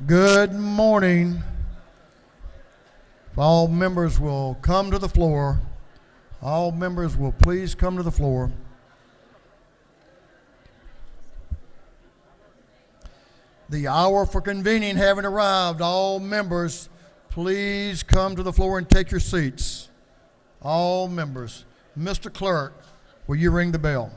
Good morning. If all members will come to the floor, all members will please come to the floor. The hour for convening having arrived, all members, please come to the floor and take your seats. All members. Mr. Clerk, will you ring the bell?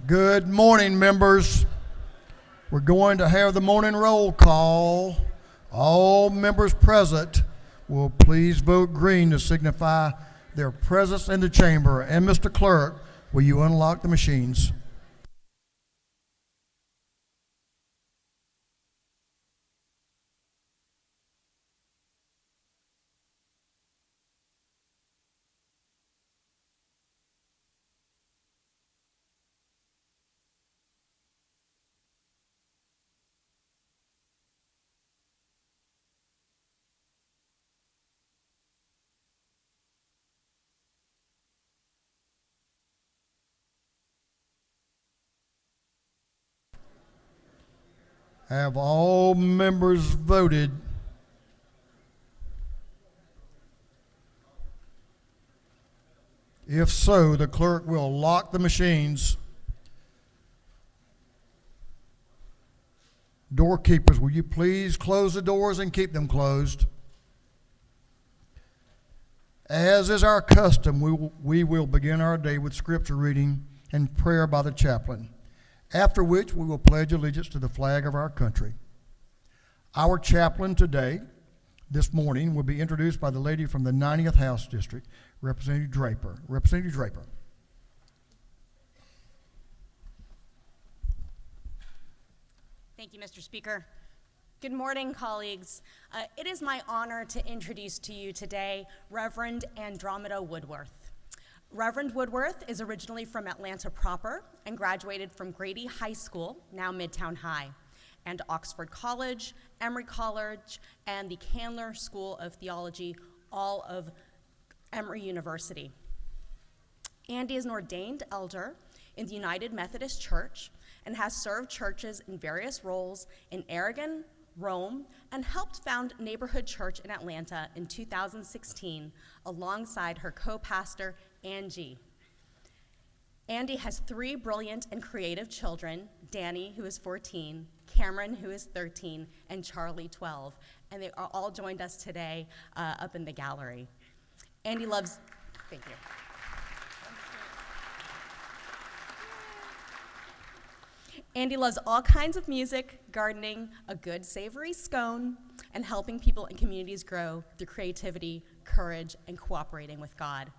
Good morning, members. We're going to have the morning roll call. All members present will please vote green to signify their presence in the chamber. And Mr. Clerk, will you unlock the machines? Have all members voted? If so, the clerk will lock the machines. Doorkeepers, will you please close the doors and keep them closed? As is our custom, we will begin our day with scripture reading and prayer by the chaplain, after which we will pledge allegiance to the flag of our country. Our chaplain today, this morning, will be introduced by the lady from the 90th House District, Representative Draper. Representative Draper. Thank you, Mr. Speaker. Good morning, colleagues. It is my honor to introduce to you today Reverend Andromeda Woodworth. Reverend Woodworth is originally from Atlanta proper and graduated from Grady High School, now Midtown High, and Oxford College, Emory College, and the Candler School of Theology, all of Emory University. Andy is an ordained elder in the United Methodist Church and has served churches in various roles in Aragon, Rome, and helped found Neighborhood Church in Atlanta in 2016 alongside her co-pastor, Angie. Andy has 3 brilliant and creative children, Danny, who is 14, Cameron, who is 13, and Charlie, 12, and they are all joined us today up in the gallery. Andy loves, thank you. Andy loves all kinds of music, gardening, a good savory scone, and helping people and communities grow through creativity, courage, and cooperating with God.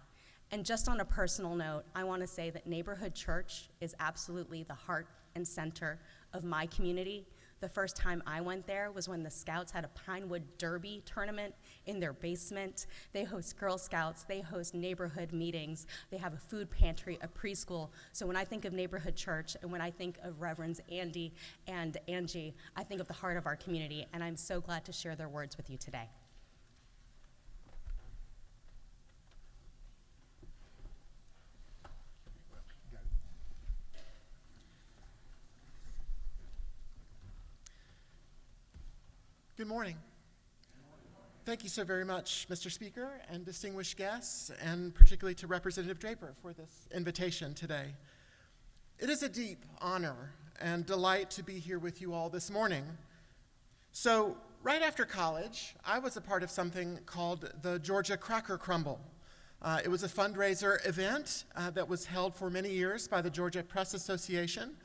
And just on a personal note, I want to say that Neighborhood Church is absolutely the heart and center of my community. The first time I went there was when the Scouts had a Pinewood Derby tournament in their basement. They host Girl Scouts, they host neighborhood meetings, they have a food pantry, a preschool. So when I think of Neighborhood Church and when I think of Reverends Andy and Angie, I think of the heart of our community, and I'm so glad to share their words with you today. Good morning. Thank you so very much, Mr. Speaker and distinguished guests, and particularly to Representative Draper for this invitation today. It is a deep honor and delight to be here with you all this morning. So, right after college, I was a part of something called the Georgia Cracker Crumble. It was a fundraiser event that was held for many years by the Georgia Press Association,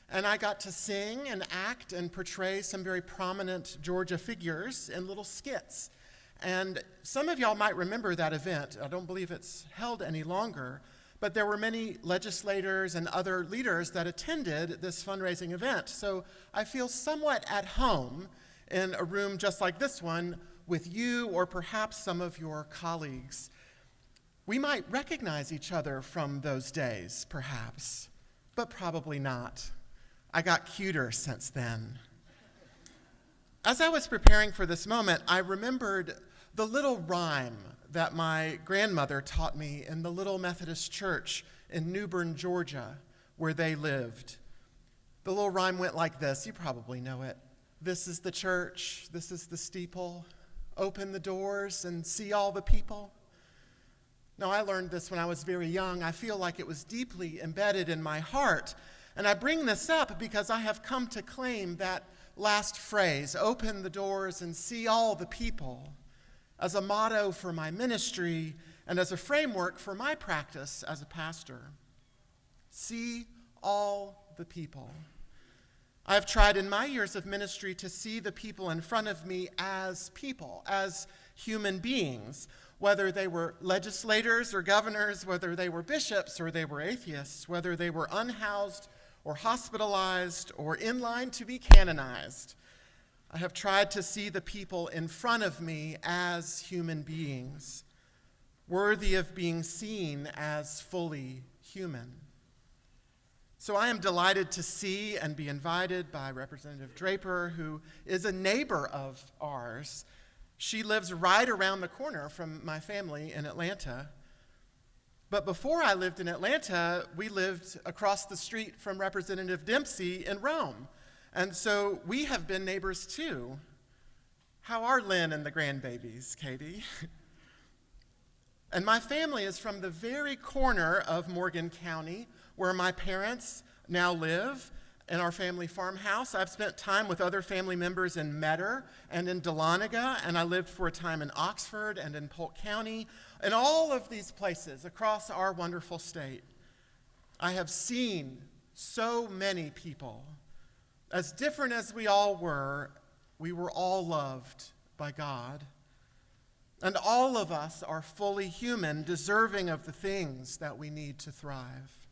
and I got to sing and act and portray some very prominent Georgia figures in little skits. And some of y'all might remember that event. I don't believe it's held any longer, but there were many legislators and other leaders that attended this fundraising event. So I feel somewhat at home in a room just like this one with you or perhaps some of your colleagues. We might recognize each other from those days, perhaps, but probably not. I got cuter since then. As I was preparing for this moment, I remembered the little rhyme that my grandmother taught me in the little Methodist church in New Bern, Georgia, where they lived. The little rhyme went like this. You probably know it. This is the church, this is the steeple. Open the doors and see all the people. Now, I learned this when I was very young. I feel like it was deeply embedded in my heart. And I bring this up because I have come to claim that last phrase, open the doors and see all the people, as a motto for my ministry and as a framework for my practice as a pastor. See all the people. I have tried in my years of ministry to see the people in front of me as people, as human beings, whether they were legislators or governors, whether they were bishops or they were atheists, whether they were unhoused or hospitalized or in line to be canonized. I have tried to see the people in front of me as human beings, worthy of being seen as fully human. So I am delighted to see and be invited by Representative Draper, who is a neighbor of ours. She lives right around the corner from my family in Atlanta. But before I lived in Atlanta, we lived across the street from Representative Dempsey in Rome. And so we have been neighbors too. How are Lynn and the grandbabies, Katie? And my family is from the very corner of Morgan County, where my parents now live in our family farmhouse. I've spent time with other family members in Metter and in Dahlonega, and I lived for a time in Oxford and in Polk County. In all of these places across our wonderful state, I have seen so many people. As different as we were all loved by God. And all of us are fully human, deserving of the things that we need to thrive.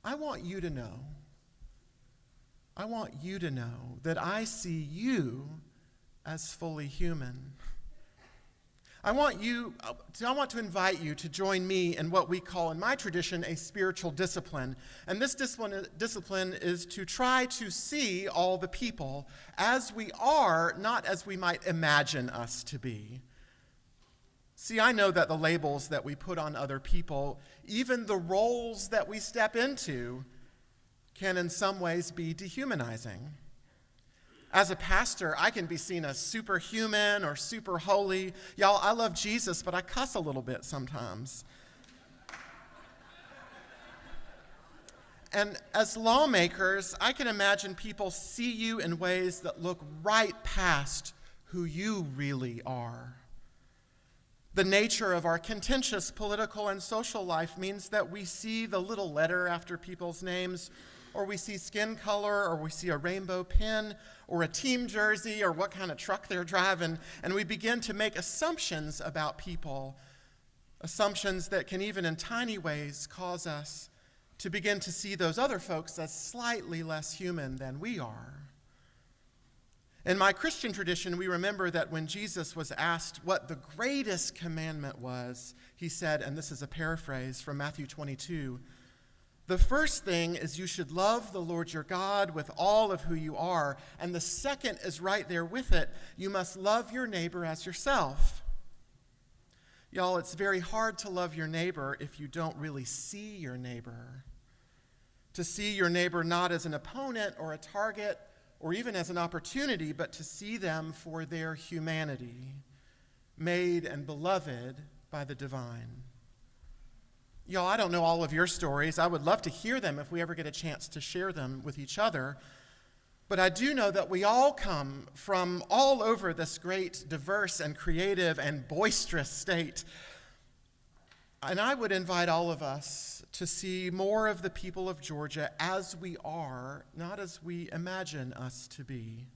I want you to know that I see you as fully human. I want to invite you to join me in what we call, in my tradition, a spiritual discipline. And this discipline is to try to see all the people as we are, not as we might imagine us to be. See, I know that the labels that we put on other people, even the roles that we step into, can in some ways be dehumanizing. As a pastor, I can be seen as superhuman or super holy. Y'all, I love Jesus, but I cuss a little bit sometimes. And as lawmakers, I can imagine people see you in ways that look right past who you really are. The nature of our contentious political and social life means that we see the little letter after people's names, or we see skin color, or we see a rainbow pin, or a team jersey, or what kind of truck they're driving, and we begin to make assumptions about people, assumptions that can even in tiny ways cause us to begin to see those other folks as slightly less human than we are. In my Christian tradition, we remember that when Jesus was asked what the greatest commandment was, he said, and this is a paraphrase from Matthew 22, the first thing is you should love the Lord your God with all of who you are, and the second is right there with it. You must love your neighbor as yourself. Y'all, it's very hard to love your neighbor if you don't really see your neighbor. To see your neighbor not as an opponent or a target or even as an opportunity, but to see them for their humanity, made and beloved by the divine. Y'all, I don't know all of your stories. I would love to hear them if we ever get a chance to share them with each other. But I do know that we all come from all over this great, diverse, and creative and boisterous state. And I would invite all of us to see more of the people of Georgia as we are, not as we imagine us to be.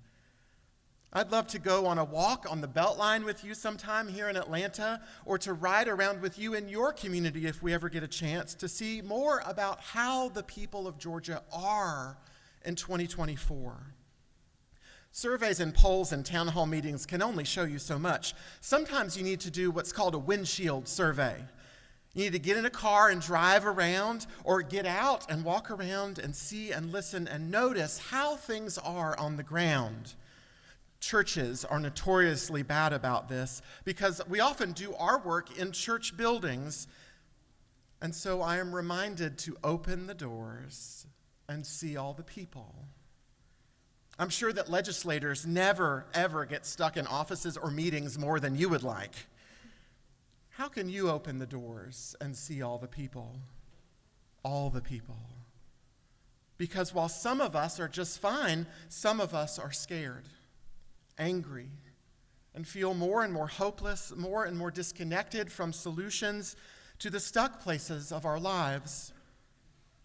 I'd love to go on a walk on the Beltline with you sometime here in Atlanta, or to ride around with you in your community if we ever get a chance, to see more about how the people of Georgia are in 2024. Surveys and polls and town hall meetings can only show you so much. Sometimes you need to do what's called a windshield survey. You need to get in a car and drive around, or get out and walk around and see and listen and notice how things are on the ground. Churches are notoriously bad about this because we often do our work in church buildings. And so I am reminded to open the doors and see all the people. I'm sure that legislators never, ever get stuck in offices or meetings more than you would like. How can you open the doors and see all the people? All the people. Because while some of us are just fine, some of us are scared, angry, and feel more and more hopeless, more and more disconnected from solutions to the stuck places of our lives.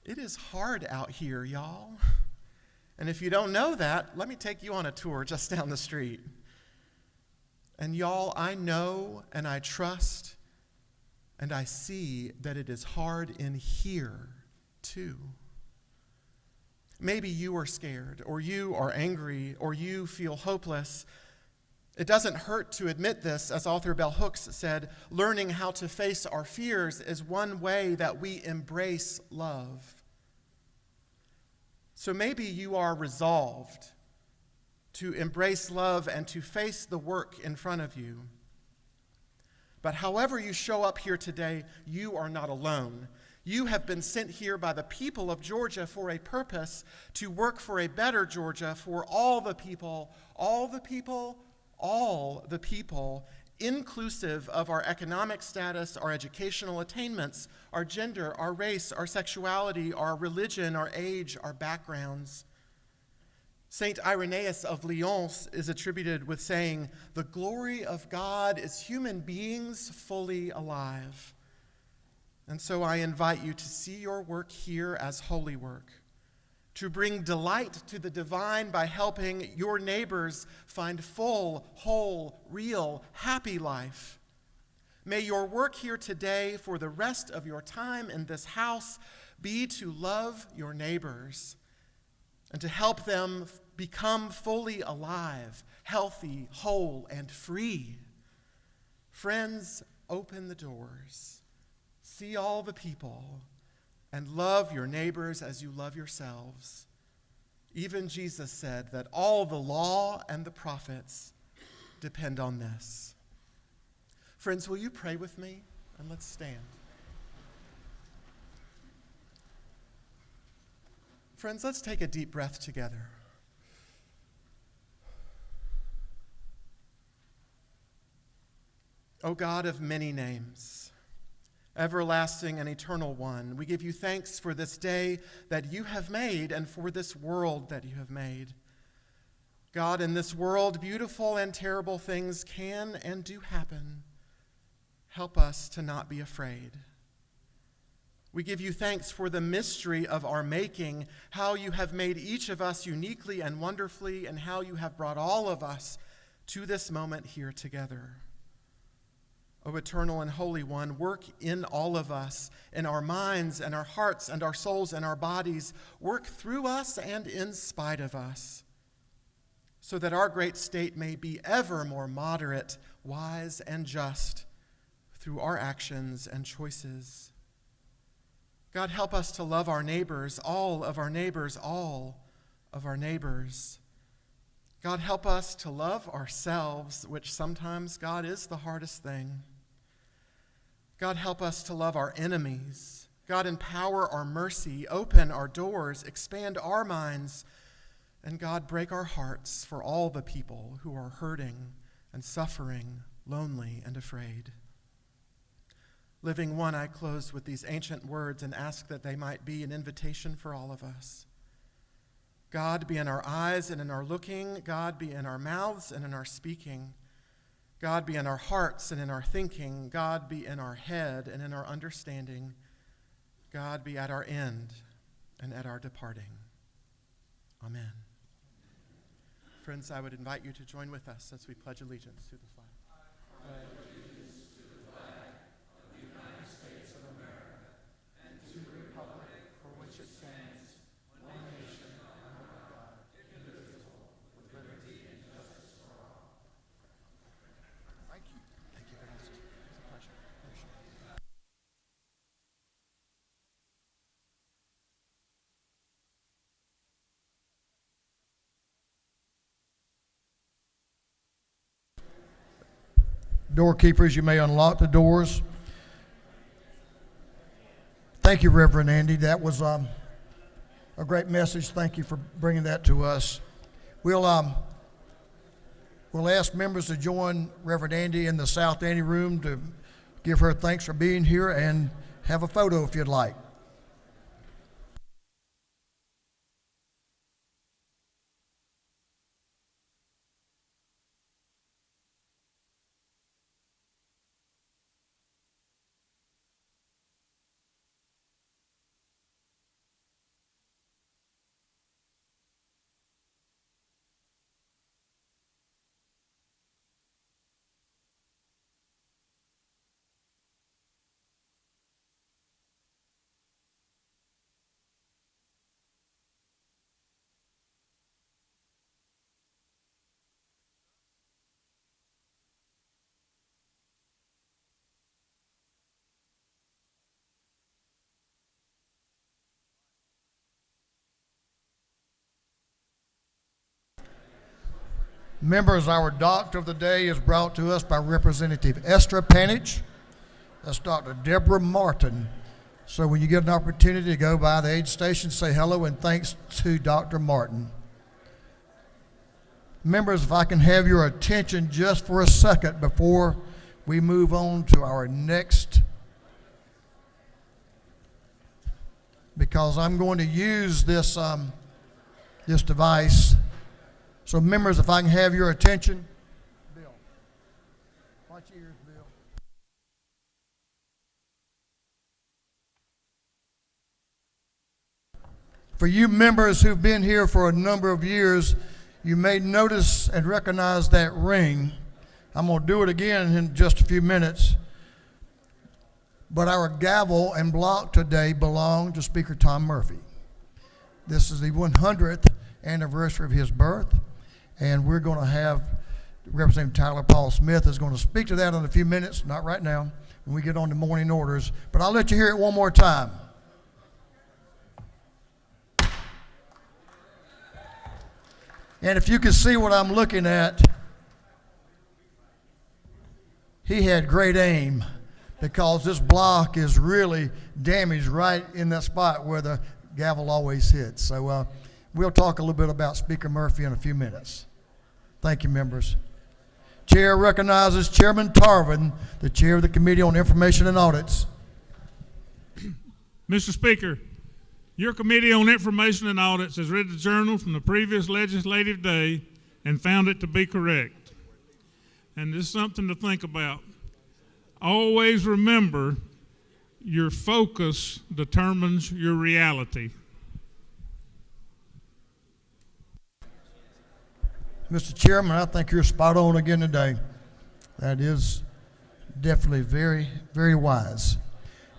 It is hard out here, y'all. And if you don't know that, let me take you on a tour just down the street. And y'all, I know and I trust and I see that it is hard in here too. Maybe you are scared, or you are angry, or you feel hopeless. It doesn't hurt to admit this. As author Bell Hooks said, learning how to face our fears is one way that we embrace love. So maybe you are resolved to embrace love and to face the work in front of you. But however you show up here today, you are not alone. You have been sent here by the people of Georgia for a purpose, to work for a better Georgia for all the people, inclusive of our economic status, our educational attainments, our gender, our race, our sexuality, our religion, our age, our backgrounds. Saint Irenaeus of Lyons is attributed with saying, "The glory of God is human beings fully alive." And so I invite you to see your work here as holy work, to bring delight to the divine by helping your neighbors find full, whole, real, happy life. May your work here today for the rest of your time in this house be to love your neighbors and to help them become fully alive, healthy, whole, and free. Friends, open the doors. See all the people, and love your neighbors as you love yourselves. Even Jesus said that all the law and the prophets depend on this. Friends, will you pray with me? And let's stand. Friends, let's take a deep breath together. O God of many names, everlasting and eternal one, we give you thanks for this day that you have made and for this world that you have made. God, in this world, beautiful and terrible things can and do happen. Help us to not be afraid. We give you thanks for the mystery of our making, how you have made each of us uniquely and wonderfully, and how you have brought all of us to this moment here together. O eternal and holy one, work in all of us, in our minds and our hearts and our souls and our bodies. Work through us and in spite of us, so that our great state may be ever more moderate, wise, and just through our actions and choices. God, help us to love our neighbors, all of our neighbors, all of our neighbors. God, help us to love ourselves, which sometimes, God, is the hardest thing. God, help us to love our enemies. God, empower our mercy, open our doors, expand our minds And God, break our hearts for all the people who are hurting and suffering, lonely and afraid. Living One, I close with these ancient words and ask that they might be an invitation for all of us. God, be in our eyes and in our looking. God, be in our mouths and in our speaking. God, be in our hearts and in our thinking. God, be in our head and in our understanding. God, be at our end and at our departing. Amen. Friends, I would invite you to join with us as we pledge allegiance to the flag. Doorkeepers, you may unlock the doors. Thank you, Reverend Andy. That was a great message. Thank you for bringing that to us. We'll ask members to join Reverend Andy in the South Andy room to give her thanks for being here and have a photo if you'd like. Members, our doctor of the day is brought to us by Representative Esther Panich. That's Dr. Deborah Martin. So when you get an opportunity to go by the aid station, say hello and thanks to Dr. Martin. Members, if I can have your attention just for a second before we move on to our next, because I'm going to use this device. So members, if I can have your attention. Bill, watch your ears, Bill. For you members who've been here for a number of years, you may notice and recognize that ring. I'm going to do it again in just a few minutes. But our gavel and block today belong to Speaker Tom Murphy. This is the 100th anniversary of his birth. And we're going to have Representative Tyler Paul Smith is going to speak to that in a few minutes, not right now, when we get on to morning orders. But I'll let you hear it one more time. And if you can see what I'm looking at, he had great aim because this block is really damaged right in that spot where the gavel always hits. So we'll talk a little bit about Speaker Murphy in a few minutes. Thank you, members. Chair recognizes Chairman Tarvin, the chair of the Committee on Information and Audits. Mr. Speaker, your Committee on Information and Audits has read the journal from the previous legislative day and found it to be correct. And this is something to think about. Always remember, your focus determines your reality. Mr. Chairman, I think you're spot on again today. That is definitely very, very wise.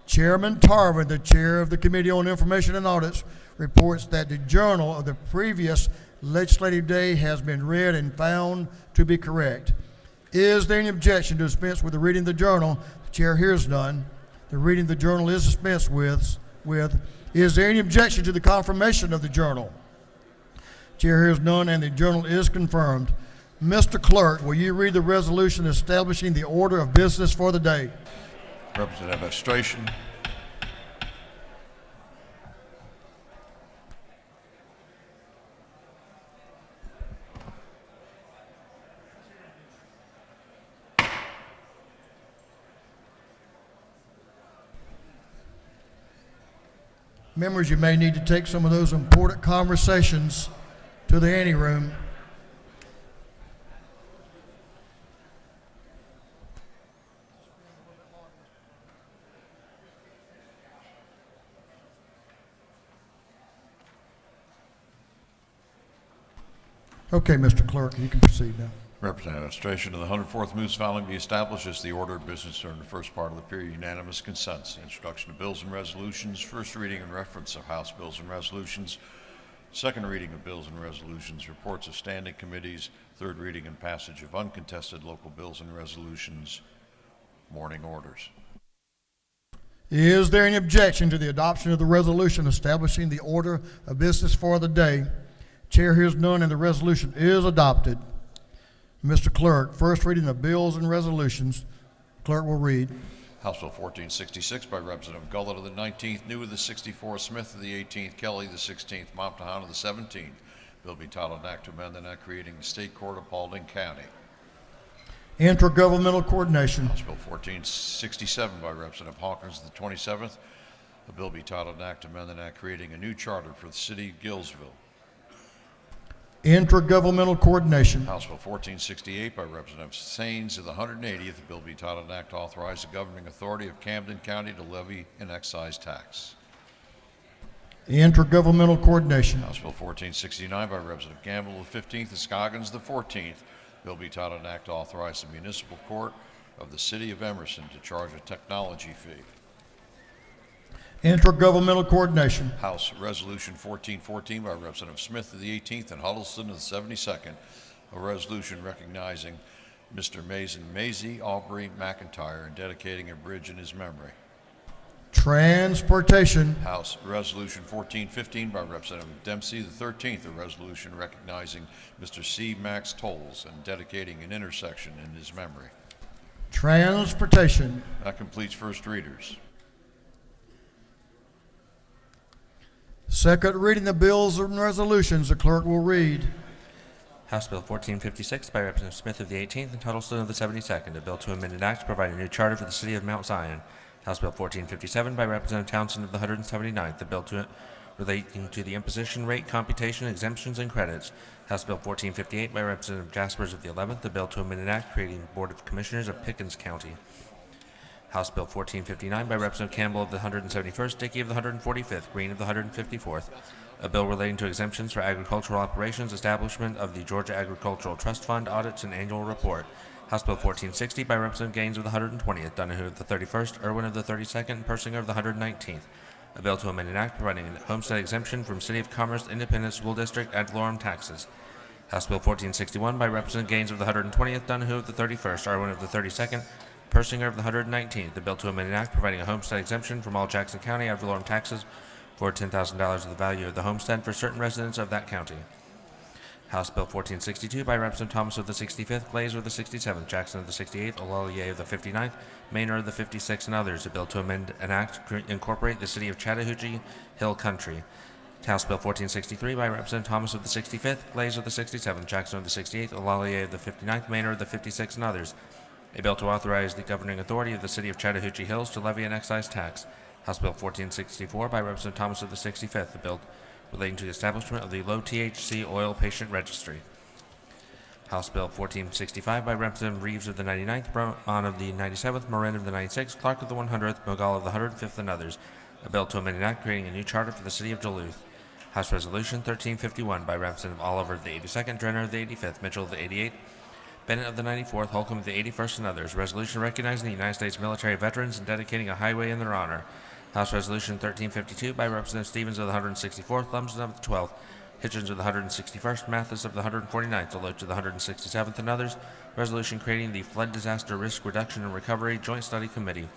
Chairman Tarvin, the chair of the Committee on Information and Audits, reports that the journal of the previous legislative day has been read and found to be correct. Is there any objection to dispense with the reading of the journal? The chair hears none. The reading of the journal is dispensed with. Is there any objection to the confirmation of the journal? Chair hears none, and the journal is confirmed. Mr. Clerk, will you read the resolution establishing the order of business for the day? Representative Administration. Members, you may need to take some of those important conversations to the anteroom. Okay, Mr. Clerk, you can proceed now. Representative Administration of the 104th moves following be established as the order of business during the first part of the period. Unanimous consents. Introduction of bills and resolutions. First reading and reference of House bills and resolutions. Second reading of bills and resolutions. Reports of standing committees. Third reading and passage of uncontested local bills and resolutions. Morning orders. Is there any objection to the adoption of the resolution establishing the order of business for the day? Chair hears none, and the resolution is adopted. Mr. Clerk, first reading of bills and resolutions. Clerk will read. House Bill 1466 by Representative Gullett of the 19th, New of the 64th, Smith of the 18th, Kelly of the 16th, Momptahan of the 17th. Bill be titled an act to amend the act creating the State Court of Paulding County. Intergovernmental coordination. House Bill 1467 by Representative Hawkins of the 27th. A bill be titled an act to amend the act creating a new charter for the city of Gillsville. Intergovernmental coordination. House Bill 1468 by Representative Saines of the 180th. A bill be titled an act to authorize the governing authority of Camden County to levy an excise tax. Intergovernmental coordination. House Bill 1469 by Representative Gamble of the 15th and Scoggins of the 14th. Bill be titled an act to authorize the municipal court of the city of Emerson to charge a technology fee. Intergovernmental coordination. House Resolution 1414 by Representative Smith of the 18th and Huddleston of the 72nd, a resolution recognizing Mr. Mason Maisie Aubrey McIntyre and dedicating a bridge in his memory. Transportation. House Resolution 1415 by Representative Dempsey of the 13th, a resolution recognizing Mr. C. Max Tolles and dedicating an intersection in his memory. Transportation. That completes first readers. Second reading of bills and resolutions. The clerk will read. House Bill 1456 by Representative Smith of the 18th and Huddleston of the 72nd, a bill to amend an act to provide a new charter for the city of Mount Zion. House Bill 1457 by Representative Townsend of the 179th, a bill relating to the imposition rate, computation, exemptions, and credits. House Bill 1458 by Representative Jaspers of the 11th, a bill to amend an act creating the Board of Commissioners of Pickens County. House Bill 1459 by Representative Campbell of the 171st, Dickey of the 145th, Green of the 154th, a bill relating to exemptions for agricultural operations, establishment of the Georgia Agricultural Trust Fund, audits, and annual report. House Bill 1460 by Representative Gaines of the 120th, Donahue of the 31st, Irwin of the 32nd, and Persinger of the 119th, a bill to amend an act providing a homestead exemption from City of Commerce Independent School District ad valorem taxes. House Bill 1461 by Representative Gaines of the 120th, Donahue of the 31st, Irwin of the 32nd, Persinger of the 119th, the bill to amend an act providing a homestead exemption from all Jackson County ad valorem taxes for $10,000 of the value of the homestead for certain residents of that county. House Bill 1462 by Representative Thomas of the 65th, Glaze of the 67th, Jackson of the 68th, Olalier of the 59th, Maynard of the 56th, and others, a bill to amend an act to incorporate the city of Chattahoochee Hill Country. House Bill 1463 by Representative Thomas of the 65th, Glaze of the 67th, Jackson of the 68th, Olalier of the 59th, Maynard of the 56th, and others, a bill to authorize the governing authority of the city of Chattahoochee Hills to levy an excise tax. House Bill 1464 by Representative Thomas of the 65th, a bill relating to the establishment of the low THC oil patient registry. House Bill 1465 by Representative Reeves of the 99th, Braun of the 97th, Morin of the 96th, Clark of the 100th, Mogal of the 105th, and others, a bill to amend an act creating a new charter for the city of Duluth. House Resolution 1351 by Representative Oliver of the 82nd, Drenner of the 85th, Mitchell of the 88th, Bennett of the 94th, Holcomb of the 81st, and others. Resolution recognizing the United States military veterans and dedicating a highway in their honor. House Resolution 1352 by Representative Stevens of the 164th, Lumsden of the 12th, Hitchens of the 161st, Mathis of the 149th, Deloach of the 167th, and others. Resolution creating the Flood Disaster Risk Reduction and Recovery Joint Study Committee.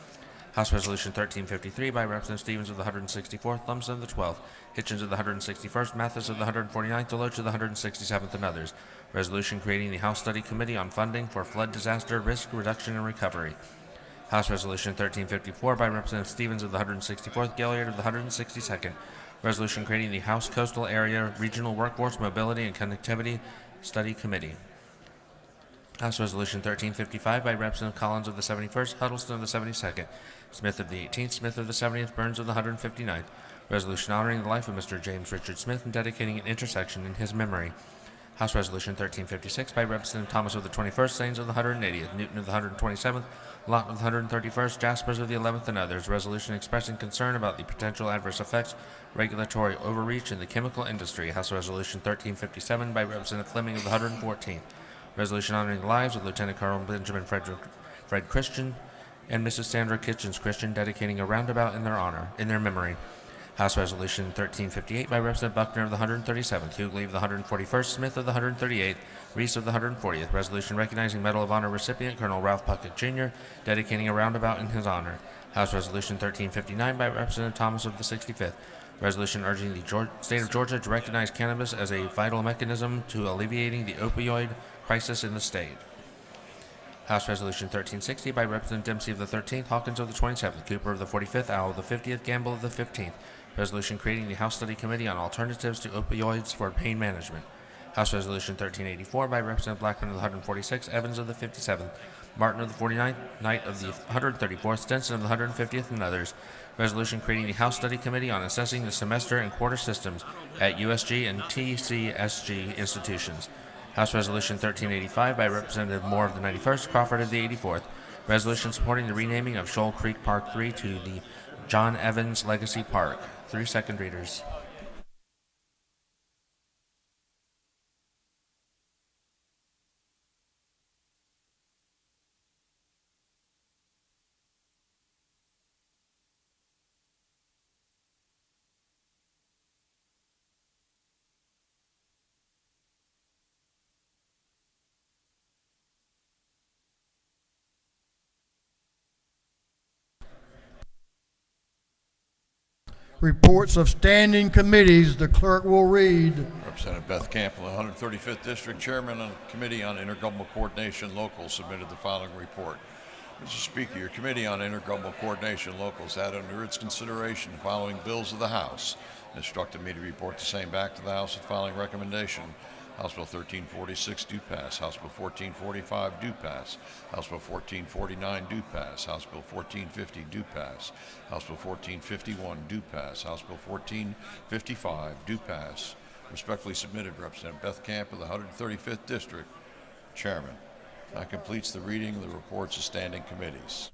House Resolution 1353 by Representative Stevens of the 164th, Lumsden of the 12th, Hitchens of the 161st, Mathis of the 149th, Deloach of the 167th, and others. Resolution creating the House Study Committee on Funding for Flood Disaster Risk Reduction and Recovery. House Resolution 1354 by Representative Stevens of the 164th, Gilliard of the 162nd. Resolution creating the House Coastal Area Regional Workforce Mobility and Connectivity Study Committee. House Resolution 1355 by Representative Collins of the 71st, Huddleston of the 72nd, Smith of the 18th, Smith of the 70th, Burns of the 159th. Resolution honoring the life of Mr. James Richard Smith and dedicating an intersection in his memory. House Resolution 1356 by Representative Thomas of the 21st, Sains of the 180th, Newton of the 127th, Lawton of the 131st, Jaspers of the 11th, and others. Resolution expressing concern about the potential adverse effects, regulatory overreach in the chemical industry. House Resolution 1357 by Representative Fleming of the 114th. Resolution honoring the lives of Lieutenant Colonel Benjamin Fred Christian and Mrs. Sandra Kitchens Christian, dedicating a roundabout in their memory. House Resolution 1358 by Representative Buckner of the 137th, Hughley of the 141st, Smith of the 138th, Reese of the 140th. Resolution recognizing Medal of Honor recipient Colonel Ralph Puckett Jr., dedicating a roundabout in his honor. House Resolution 1359 by Representative Thomas of the 65th. Resolution urging the state of Georgia to recognize cannabis as a vital mechanism to alleviating the opioid crisis in the state. House Resolution 1360 by Representative Dempsey of the 13th, Hawkins of the 27th, Cooper of the 45th, Owl of the 50th, Gamble of the 15th. Resolution creating the House Study Committee on Alternatives to Opioids for Pain Management. House Resolution 1384 by Representative Blackman of the 146th, Evans of the 57th, Martin of the 49th, Knight of the 134th, Stenson of the 150th, and others. Resolution creating the House Study Committee on Assessing the Semester and Quarter Systems at USG and TCSG institutions. House Resolution 1385 by Representative Moore of the 91st, Crawford of the 84th. Resolution supporting the renaming of Shoal Creek Park 3 to the John Evans Legacy Park. 3 second readers. Reports of standing committees, the clerk will read. Representative Beth Campbell, 135th District Chairman of the Committee on Intergovernmental Coordination Local, submitted the following report. Mr. Speaker, your Committee on Intergovernmental Coordination Locals had under its consideration the following bills of the House and instructed me to report the same back to the House with the following recommendation. House Bill 1346 do pass. House Bill 1445 do pass. House Bill 1449 do pass. House Bill 1450 do pass. House Bill 1451 do pass. House Bill 1455 do pass. Respectfully submitted, Representative Beth Camp of the 135th District, Chairman. That completes the reading of the reports of standing committees.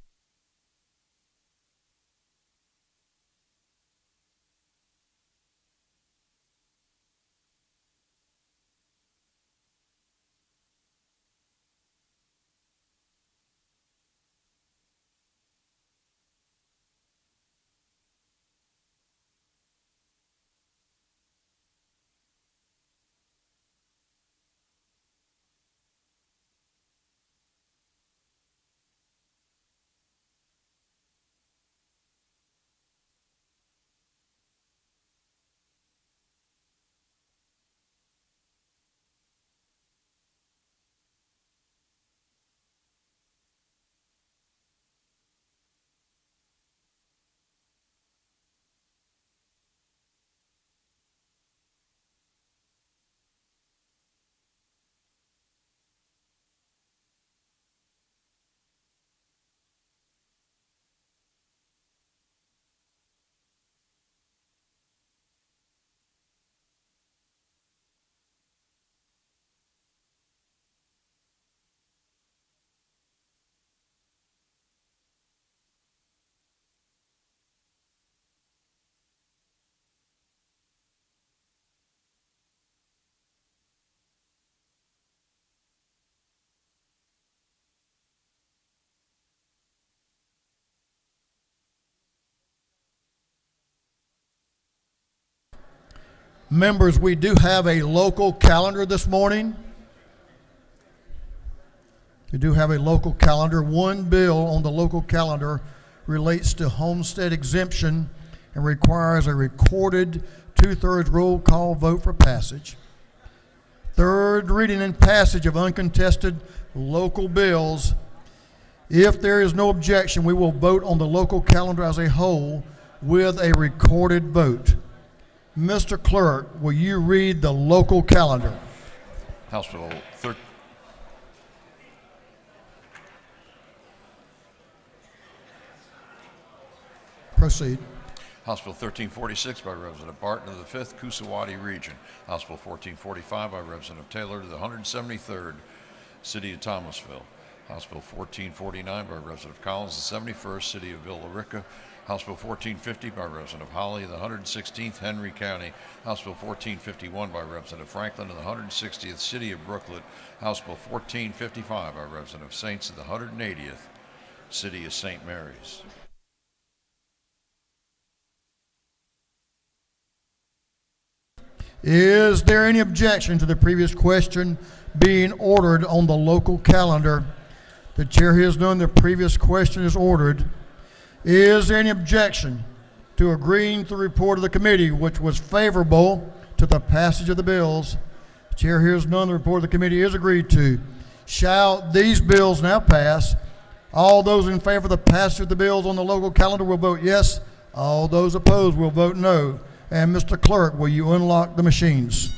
Members, we do have a local calendar this morning. We do have a local calendar. One bill on the local calendar relates to homestead exemption and requires a recorded 2/3 roll call vote for passage. Third reading and passage of uncontested local bills. If there is no objection, we will vote on the local calendar as a whole with a recorded vote. Mr. Clerk, will you read the local calendar? House Bill Proceed. House Bill 1346 by Representative Barton of the 5th Coosawattee Region. House Bill 1445 by Representative Taylor to the 173rd City of Thomasville. House Bill 1449 by Representative Collins, the 71st City of Villa Rica. House Bill 1450 by Representative Holly, the 116th Henry County. House Bill 1451 by Representative Franklin of the 160th City of Brooklet. House Bill 1455 by Representative Saints of the 180th City of St. Mary's. Is there any objection to the previous question being ordered on the local calendar? The chair hears none. The previous question is ordered. Is there any objection to agreeing to the report of the committee, which was favorable to the passage of the bills? The chair hears none. The report of the committee is agreed to. Shall these bills now pass? All those in favor of the passage of the bills on the local calendar will vote yes. All those opposed will vote no. And Mr. Clerk, will you unlock the machines?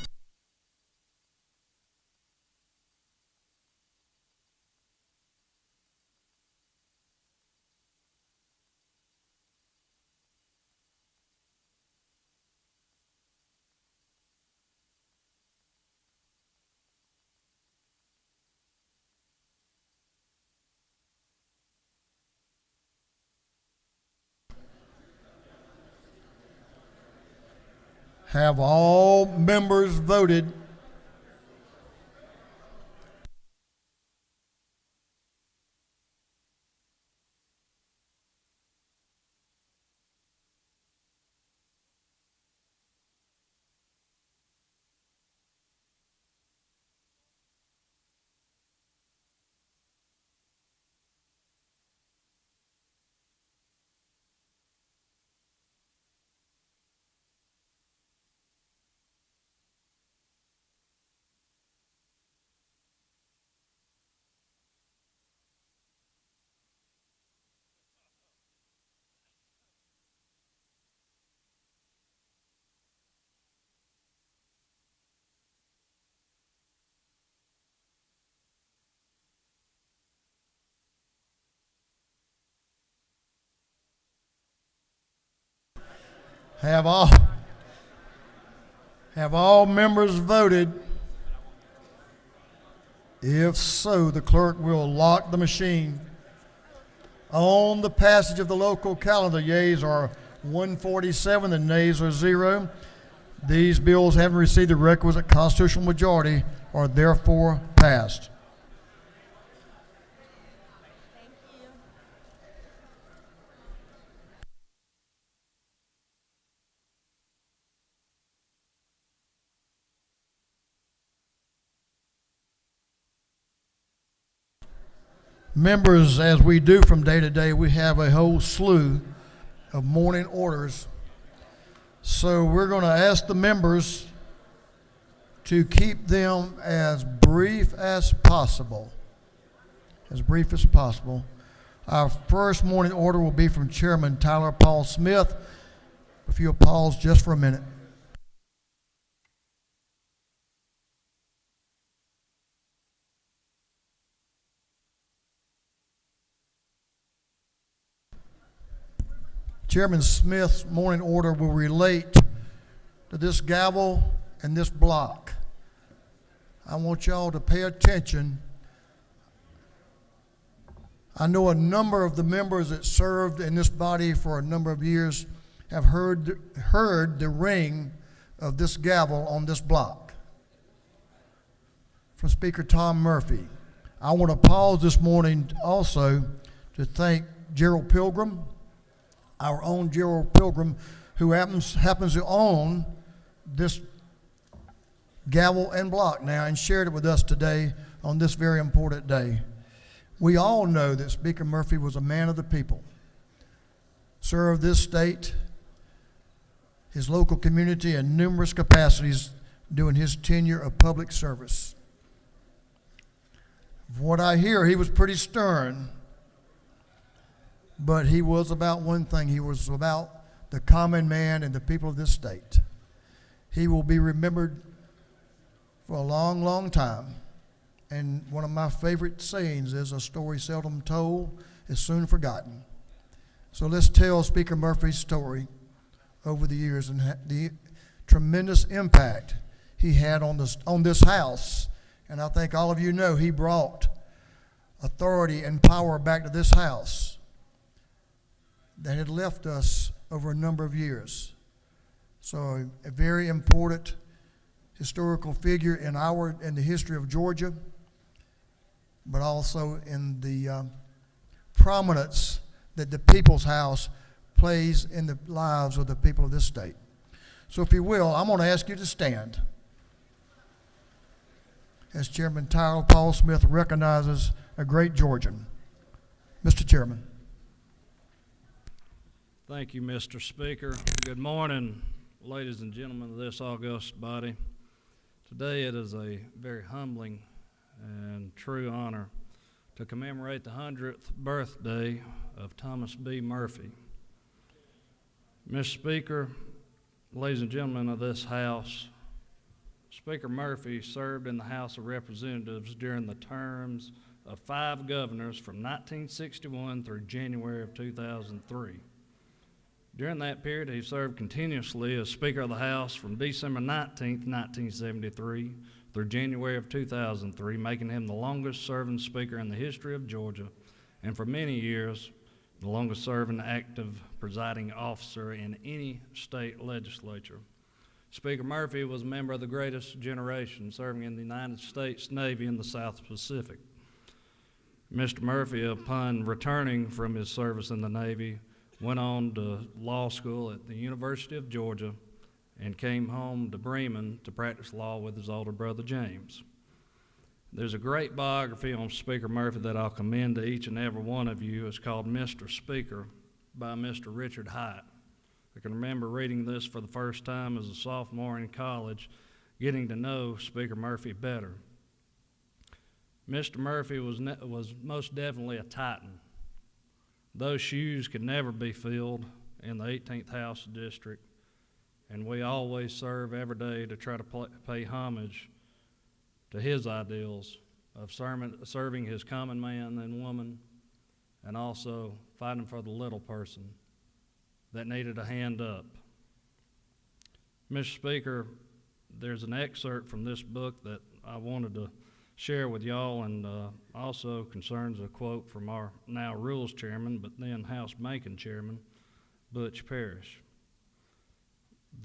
Have all members voted? Have all members voted? If so, the clerk will lock the machine. On the passage of the local calendar, yeas are 147 and nays are 0. These bills having received the requisite constitutional majority are therefore passed. Members, as we do from day to day, we have a whole slew of morning orders. So we're going to ask the members to keep them as brief as possible. As brief as possible. Our first morning order will be from Chairman Tyler Paul Smith. If you'll pause just for a minute. Chairman Smith's morning order will relate to this gavel and this block. I want y'all to pay attention. I know a number of the members that served in this body for a number of years have heard the ring of this gavel on this block from Speaker Tom Murphy. I want to pause this morning also to thank Gerald Pilgrim, our own Gerald Pilgrim, who happens to own this gavel and block now and shared it with us today on this very important day. We all know that Speaker Murphy was a man of the people, served this state, his local community in numerous capacities during his tenure of public service. From what I hear, he was pretty stern, but he was about one thing. He was about the common man and the people of this state. He will be remembered for a long, long time. And one of my favorite sayings is, a story seldom told is soon forgotten. So let's tell Speaker Murphy's story over the years and the tremendous impact he had on this House. And I think all of you know he brought authority and power back to this House that had left us over a number of years. So a very important historical figure in the history of Georgia, but also in the prominence that the People's House plays in the lives of the people of this state. So if you will, I'm going to ask you to stand as Chairman Tyrell Paul Smith recognizes a great Georgian. Mr. Chairman. Thank you, Mr. Speaker. Good morning, ladies and gentlemen of this august body. Today it is a very humbling and true honor to commemorate the 100th birthday of Thomas B. Murphy. Mr. Speaker, ladies and gentlemen of this House, Speaker Murphy served in the House of Representatives during the terms of 5 governors from 1961 through January of 2003. During that period, he served continuously as Speaker of the House from December 19, 1973 through January of 2003, making him the longest-serving Speaker in the history of Georgia, and for many years, the longest-serving active presiding officer in any state legislature. Speaker Murphy was a member of the greatest generation, serving in the United States Navy in the South Pacific. Mr. Murphy, upon returning from his service in the Navy, went on to law school at the University of Georgia and came home to Bremen to practice law with his older brother James. There's a great biography on Speaker Murphy that I'll commend to each and every one of you. It's called Mr. Speaker by Mr. Richard Hite. I can remember reading this for the first time as a sophomore in college, getting to know Speaker Murphy better. Mr. Murphy was most definitely a titan. Those shoes could never be filled in the 18th House District, and we always serve every day to try to pay homage to his ideals of serving his common man and woman, and also fighting for the little person that needed a hand up. Mr. Speaker, there's an excerpt from this book that I wanted to share with y'all, and also concerns a quote from our now Rules Chairman, but then House Banking Chairman, Butch Parrish.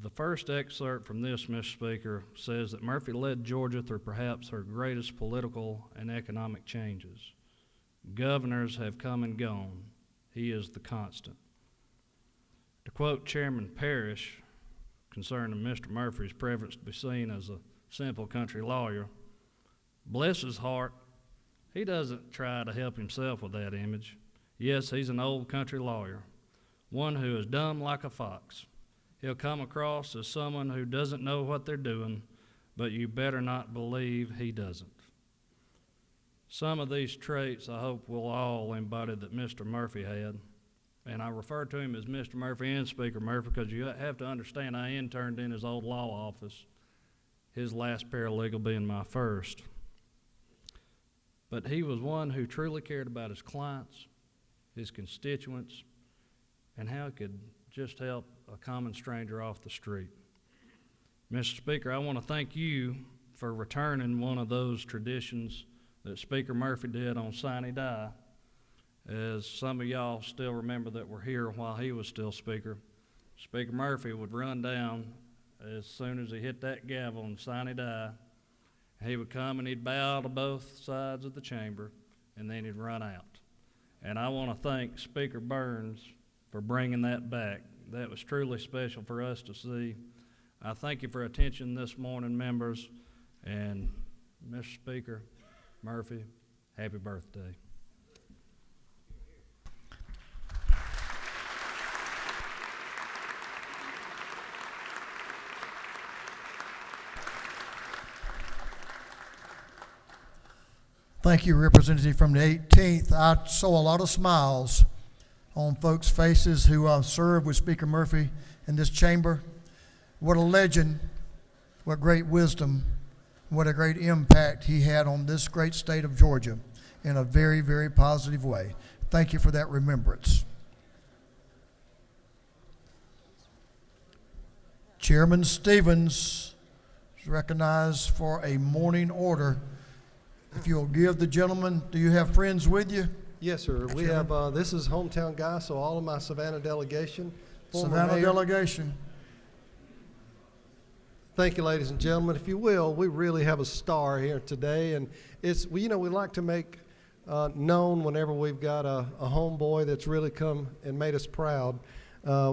The first excerpt from this, Mr. Speaker, says that Murphy led Georgia through perhaps her greatest political and economic changes. Governors have come and gone. He is the constant. To quote Chairman Parrish concerning Mr. Murphy's preference to be seen as a simple country lawyer, bless his heart, he doesn't try to help himself with that image. Yes, he's an old country lawyer, one who is dumb like a fox. He'll come across as someone who doesn't know what they're doing, but you better not believe he doesn't. Some of these traits I hope we'll all embody that Mr. Murphy had. And I refer to him as Mr. Murphy and Speaker Murphy because you have to understand I interned in his old law office, his last paralegal being my first. But he was one who truly cared about his clients, his constituents, and how he could just help a common stranger off the street. Mr. Speaker, I want to thank you for returning one of those traditions that Speaker Murphy did on Sine Die. As some of y'all still remember that were here while he was still Speaker, Speaker Murphy would run down as soon as he hit that gavel on Sine Die. He would come and he'd bow to both sides of the chamber, and then he'd run out. And I want to thank Speaker Burns for bringing that back. That was truly special for us to see. I thank you for attention this morning, members, and Mr. Speaker Murphy, happy birthday. Thank you, Representative from the 18th. I saw a lot of smiles on folks' faces who served with Speaker Murphy in this chamber. What a legend, what great wisdom, what a great impact he had on this great state of Georgia in a very, very positive way. Thank you for that remembrance. Chairman Stevens is recognized for a morning order. If you'll give the gentleman, do you have friends with you? Yes, sir. We have, this is hometown guy, so all of my Savannah delegation. former Savannah mayor. delegation. Thank you, ladies and gentlemen. If you will, we really have a star here today, and it's, we like to make known whenever we've got a homeboy that's really come and made us proud.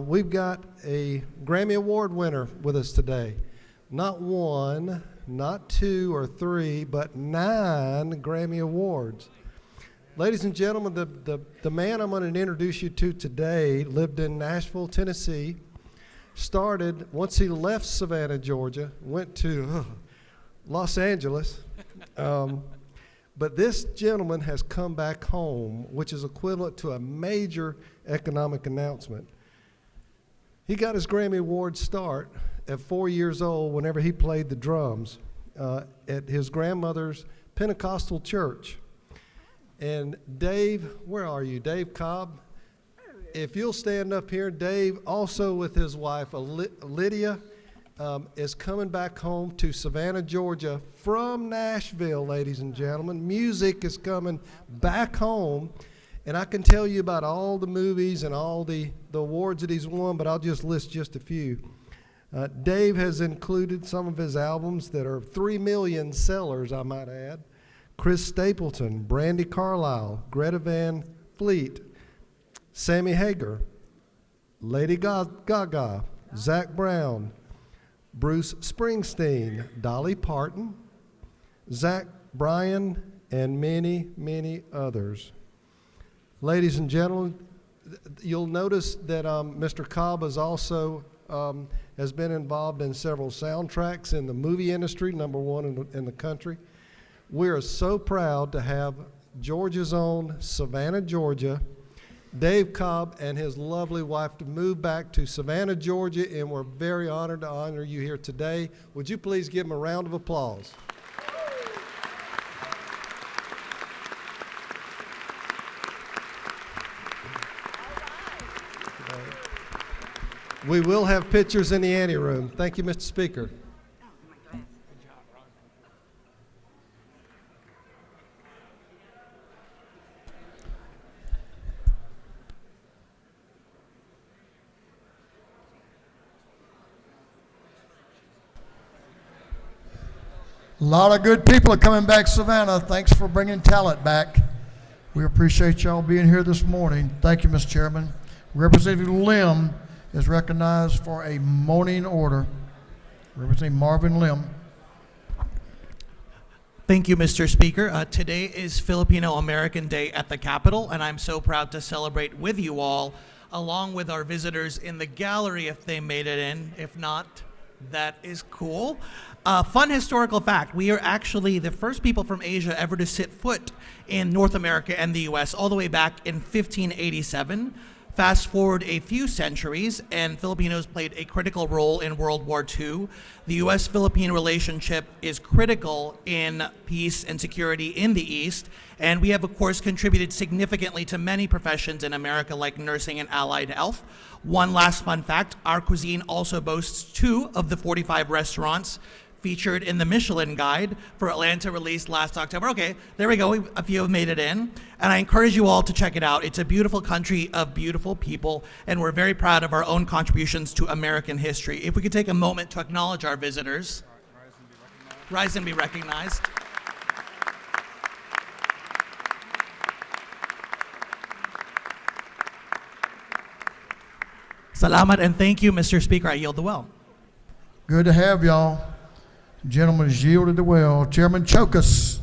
We've got a Grammy Award winner with us today. Not one, not two or three, but 9 Grammy Awards. Ladies and gentlemen, the man I'm going to introduce you to today lived in Nashville, Tennessee. Started, once he left Savannah, Georgia, went to Los Angeles. But this gentleman has come back home, which is equivalent to a major economic announcement. He got his Grammy Award start at 4 years old whenever he played the drums at his grandmother's Pentecostal church. And Dave, where are you? Dave Cobb? If you'll stand up here, Dave, also with his wife, Lydia, is coming back home to Savannah, Georgia from Nashville, ladies and gentlemen. Music is coming back home. And I can tell you about all the movies and all the awards that he's won, but I'll just list just a few. Dave has included some of his albums that are 3 million sellers, I might add. Chris Stapleton, Brandy Carlisle, Greta Van Fleet, Sammy Hagar, Lady Gaga, Zach Brown, Bruce Springsteen, Dolly Parton, Zach Bryan, and many, many others. Ladies and gentlemen, you'll notice that Mr. Cobb is also has been involved in several soundtracks in the movie industry, #1 in the country. We are so proud to have Georgia's own Savannah, Georgia, Dave Cobb and his lovely wife to move back to Savannah, Georgia, and we're very honored to honor you here today. Would you please give them a round of applause? We will have pictures in the anteroom. Thank you, Mr. Speaker. A lot of good people are coming back, Savannah. Thanks for bringing talent back. We appreciate y'all being here this morning. Thank you, Mr. Chairman. Representative Lim is recognized for a morning order. Representative Marvin Lim. Thank you, Mr. Speaker. Today is Filipino American Day at the Capitol, and I'm so proud to celebrate with you all, along with our visitors in the gallery if they made it in. If not, that is cool. Fun historical fact, we are actually the first people from Asia ever to set foot in North America and the U.S. all the way back in 1587. Fast forward a few centuries, and Filipinos played a critical role in World War II. The U.S.-Philippine relationship is critical in peace and security in the East, and we have, of course, contributed significantly to many professions in America, like nursing and allied health. One last fun fact, our cuisine also boasts 2 of the 45 restaurants featured in the Michelin Guide for Atlanta, released last October. Okay, there we go. A few have made it in. And I encourage you all to check it out. It's a beautiful country of beautiful people, and we're very proud of our own contributions to American history. If we could take a moment to acknowledge our visitors. Rise and be recognized. Salamat and thank you, Mr. Speaker. I yield the well. Good to have y'all. Gentlemen has yielded the well. Chairman Chokas,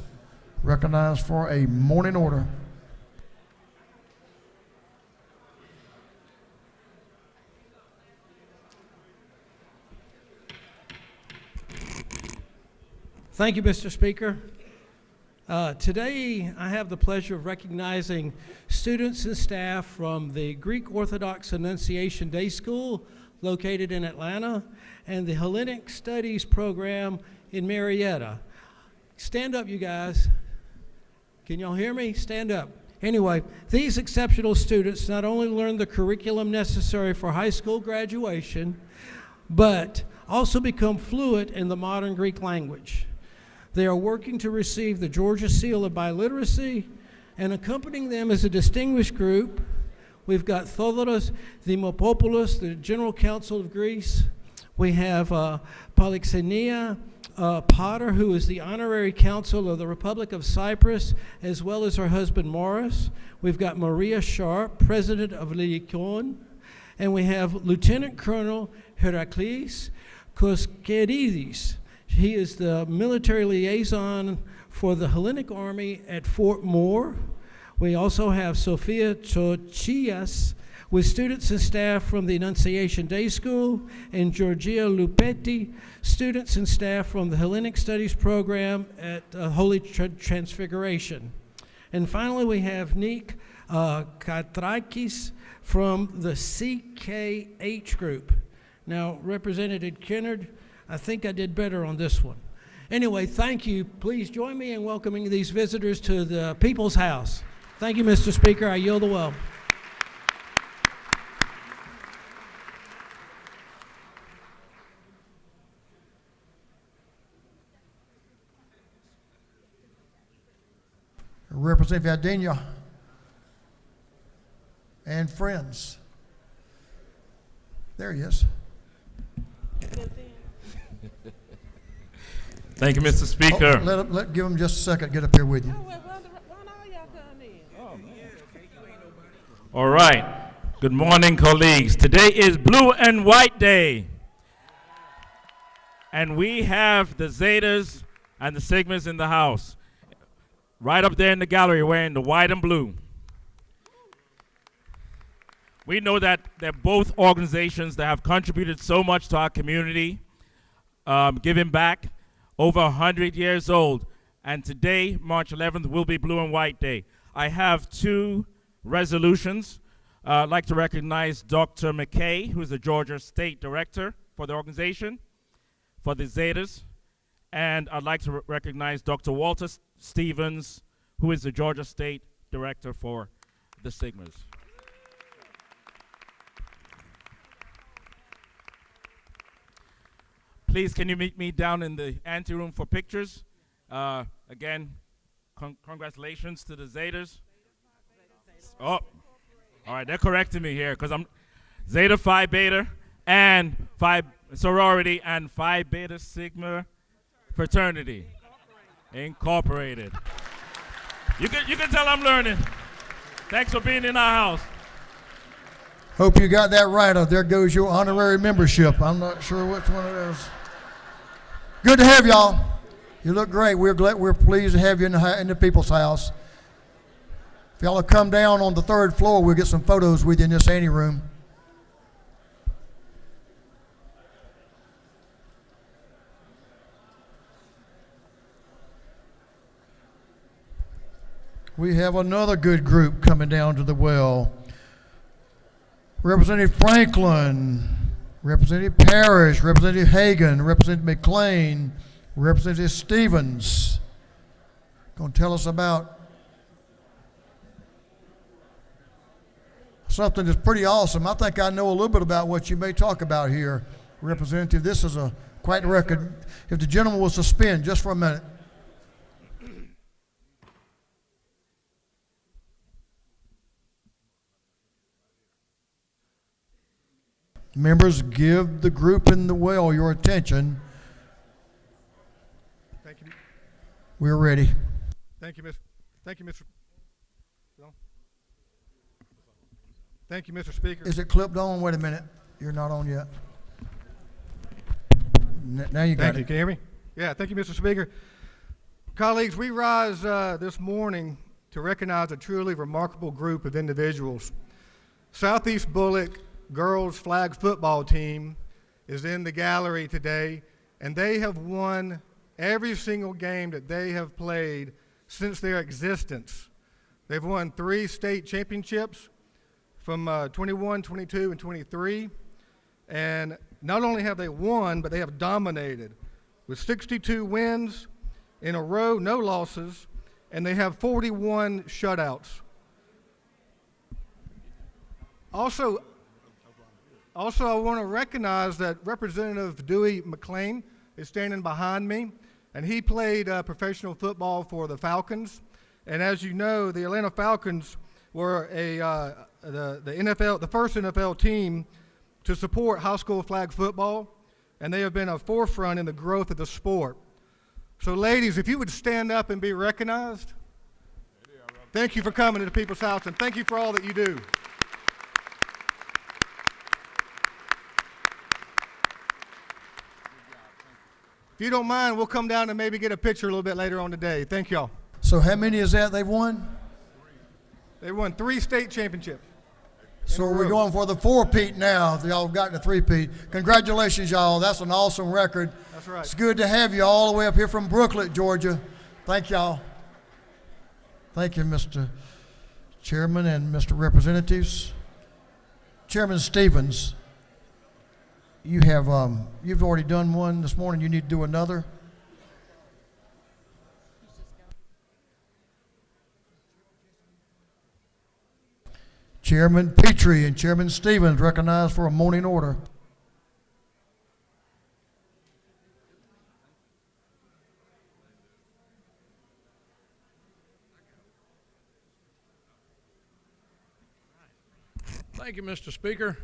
recognized for a morning order. Thank you, Mr. Speaker. Today, I have the pleasure of recognizing students and staff from the Greek Orthodox Annunciation Day School located in Atlanta and the Hellenic Studies program in Marietta. Stand up, you guys. Can y'all hear me? Stand up. Anyway, these exceptional students not only learned the curriculum necessary for high school graduation, but also become fluent in the modern Greek language. They are working to receive the Georgia Seal of Biliteracy, and accompanying them is a distinguished group. We've got Thodoros Dimopoulos, the General Counsel of Greece. We have Polyxenia Potter, who is the Honorary Counsel of the Republic of Cyprus, as well as her husband Morris. We've got Maria Sharp, President of Lilikon. And we have Lieutenant Colonel Heraklis Koskeridis. He is the military liaison for the Hellenic Army at Fort Moore. We also have Sophia Chochias with students and staff from the Annunciation Day School, and Georgia Lupetti, students and staff from the Hellenic Studies program at Holy Transfiguration. And finally, we have Nick Katrakis from the CKH group. Now, Representative Kennard, I think I did better on this one. Anyway, thank you. Please join me in welcoming these visitors to the People's House. Thank you, Mr. Speaker. I yield the well. Representative Adenia and friends. There he is. Thank you, Mr. Speaker. Give him just a second. Get up here with you. All right. Good morning, colleagues. Today is Blue and White Day. And we have the Zetas and the Sigmas in the house. Right up there in the gallery wearing the white and blue. We know that they're both organizations that have contributed so much to our community, giving back, over 100 years old. And today, March 11th, will be Blue and White Day. I have two resolutions. I'd like to recognize Dr. McKay, who is the Georgia State Director for the organization, for the Zetas. And I'd like to recognize Dr. Walter Stevens, who is the Georgia State Director for the Sigmas. Please, can you meet me down in the anteroom for pictures? Again, congratulations to the Zetas. Oh, all right, they're correcting me here because I'm Zeta Phi Beta and Phi sorority and Phi Beta Sigma fraternity incorporated. You can tell I'm learning. Thanks for being in our house. Hope you got that right. Oh, there goes your honorary membership. I'm not sure which one it is. Good to have y'all. You look great. We're pleased to have you in the People's House. If y'all will come down on the third floor, we'll get some photos with you in this anteroom. We have another good group coming down to the well. Representative Franklin, Representative Parrish, Representative Hagan, Representative McLean, Representative Stevens. Going to tell us about something that's pretty awesome. I think I know a little bit about what you may talk about here, Representative. This is quite a record. If the gentleman will suspend just for a minute. Members, give the group in the well your attention. Thank you. We're ready. Thank you, Mr. Thank you, Mr. Thank you, Mr. Speaker. Is it clipped on? Wait a minute. You're not on yet. Now you got Thank you. it. Can you hear me? Yeah, thank you, Mr. Speaker. Colleagues, we rise this morning to recognize a truly remarkable group of individuals. Southeast Bullock girls flag football team is in the gallery today, and they have won every single game that they have played since their existence. They've won 3 state championships from 21, 22, and 23, and not only have they won, but they have dominated with 62 wins in a row, no losses, and they have 41 shutouts. Also, Also, I want to recognize that Representative Dewey McLean is standing behind me, and he played professional football for the Falcons. And as you know, the Atlanta Falcons were the first NFL team to support high school flag football, and they have been a forefront in the growth of the sport. So ladies, if you would stand up and be recognized. Thank you for coming to the People's House, and thank you for all that you do. If you don't mind, we'll come down and maybe get a picture a little bit later on today. Thank y'all. So how many is that they've won? They won 3 state championships. So we're going for the 4-peat now. Y'all have gotten the 3-peat. Congratulations, y'all. That's an awesome record. That's right. It's good to have you all the way up here from Brooklet, Georgia. Thank y'all. Thank you, Mr. Chairman and Mr. Representatives. Chairman Stevens, you have you've already done one this morning. You need to do another. Chairman Petrie and Chairman Stevens recognized for a morning order. Thank you, Mr. Speaker.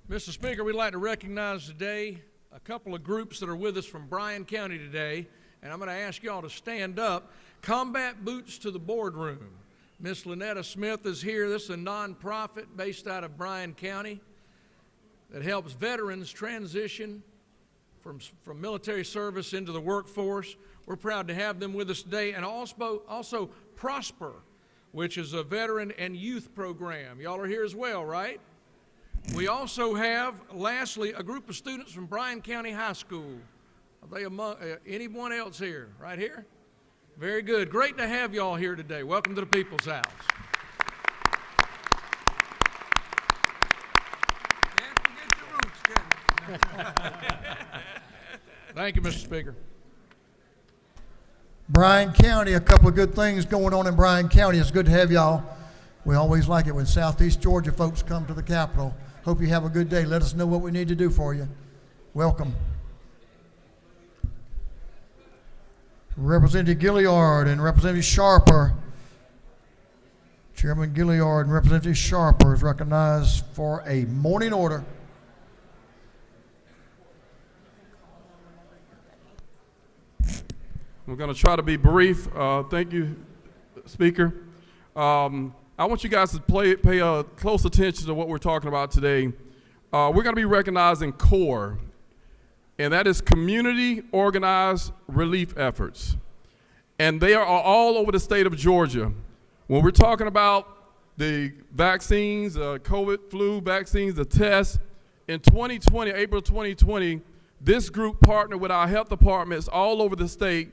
Mr. Speaker, we'd like to recognize today a couple of groups that are with us from Bryan County today, and I'm going to ask y'all to stand up. Combat Boots to the Boardroom. Miss Lynetta Smith is here. This is a nonprofit based out of Bryan County that helps veterans transition from military service into the workforce. We're proud to have them with us today. And also Prosper, which is a veteran and youth program. Y'all are here as well, right? We also have, lastly, a group of students from Bryan County High School. Are they among anyone else here? Right here? Very good. Great to have y'all here today. Welcome to the People's House. Can't forget your roots, can you? Thank you, Mr. Speaker. Bryan County, a couple of good things going on in Bryan County. It's good to have y'all. We always like it when Southeast Georgia folks come to the Capitol. Hope you have a good day. Let us know what we need to do for you. Welcome. Representative Gilliard and Representative Sharper. Chairman Gilliard and Representative Sharper is recognized for a morning order. I'm going to try to be brief. Thank you, Speaker. I want you guys to pay close attention to what we're talking about today. We're going to be recognizing CORE, and that is Community Organized Relief Efforts. And they are all over the state of Georgia. When we're talking about the vaccines, COVID, flu vaccines, the tests, in 2020, April 2020, this group partnered with our health departments all over the state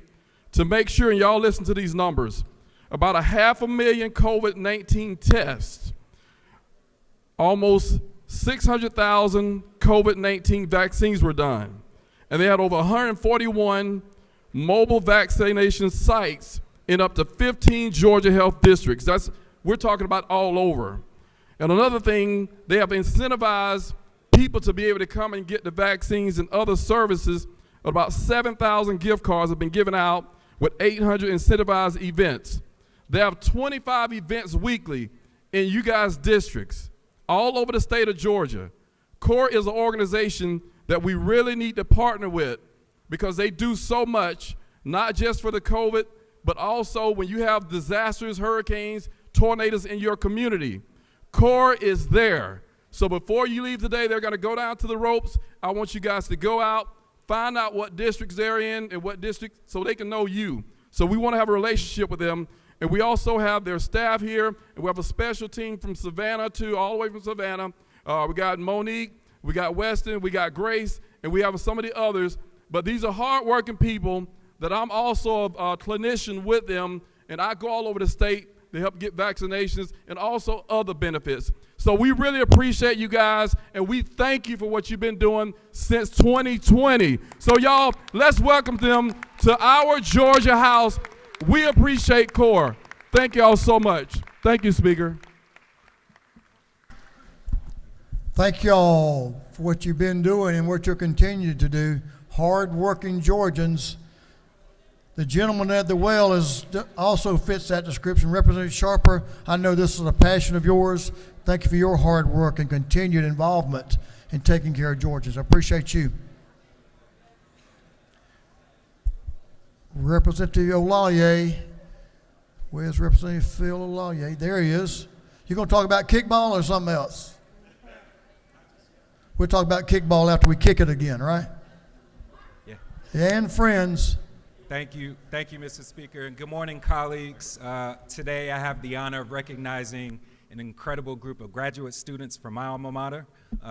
to make sure, and y'all listen to these numbers, about 500,000 COVID-19 tests, almost 600,000 COVID-19 vaccines were done. And they had over 141 mobile vaccination sites in up to 15 Georgia health districts. We're talking about all over. And another thing, they have incentivized people to be able to come and get the vaccines and other services. About 7,000 gift cards have been given out with 800 incentivized events. They have 25 events weekly in you guys' districts all over the state of Georgia. CORE is an organization that we really need to partner with because they do so much, not just for the COVID, but also when you have disasters, hurricanes, tornadoes in your community. CORE is there. So before you leave today, they're going to go down to the ropes. I want you guys to go out, find out what districts they're in and what districts so they can know you. So we want to have a relationship with them. And we also have their staff here, and we have a special team from Savannah too, all the way from Savannah. We got Monique, we got Weston, we got Grace, and we have some of the others. But these are hardworking people that I'm also a clinician with them, and I go all over the state to help get vaccinations and also other benefits. So we really appreciate you guys, and we thank you for what you've been doing since 2020. So y'all, let's welcome them to our Georgia House. We appreciate CORE. Thank you all so much. Thank you, Speaker. Thank y'all for what you've been doing and what you'll continue to do. Hard-working Georgians. The gentleman at the well also fits that description. Representative Sharper, I know this is a passion of yours. Thank you for your hard work and continued involvement in taking care of Georgians. I appreciate you. Representative Olalier. Where's Representative Phil Olalier? There he is. You going to talk about kickball or something else? We'll talk about kickball after we kick it again, right? Yeah. And friends. Thank you, Mr. Speaker, and good morning, colleagues. Today I have the honor of recognizing an incredible group of graduate students from my alma mater,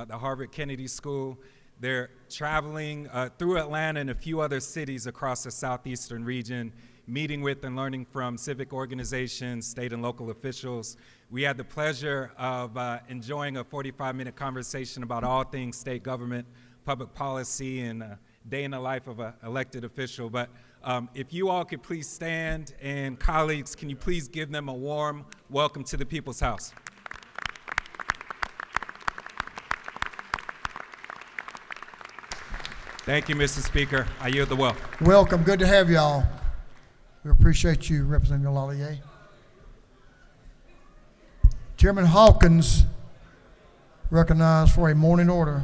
the Harvard Kennedy School. They're traveling through Atlanta and a few other cities across the southeastern region, meeting with and learning from civic organizations, state and local officials. We had the pleasure of enjoying a 45-minute conversation about all things state government, public policy, and day in the life of an elected official. But if you all could please stand, and colleagues, can you please give them a warm welcome to the People's House? Thank you, Mr. Speaker. I yield the well. Welcome. Good to have y'all. We appreciate you, Representative Olalier. Chairman Hawkins, recognized for a morning order.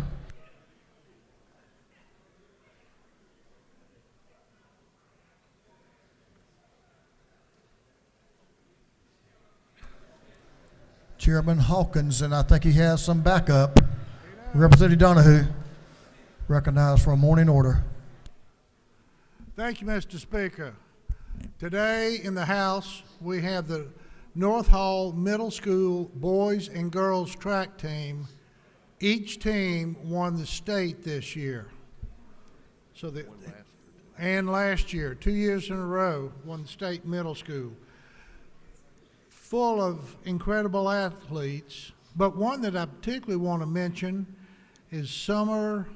Chairman Hawkins, and I think he has some backup. Representative Donahue, recognized for a morning order. Thank you, Mr. Speaker. Today in the House, we have the North Hall Middle School boys and girls track team. Each team won the state this year. And last year, 2 years in a row, won the state middle school. Full of incredible athletes, but one that I particularly want to mention is Summer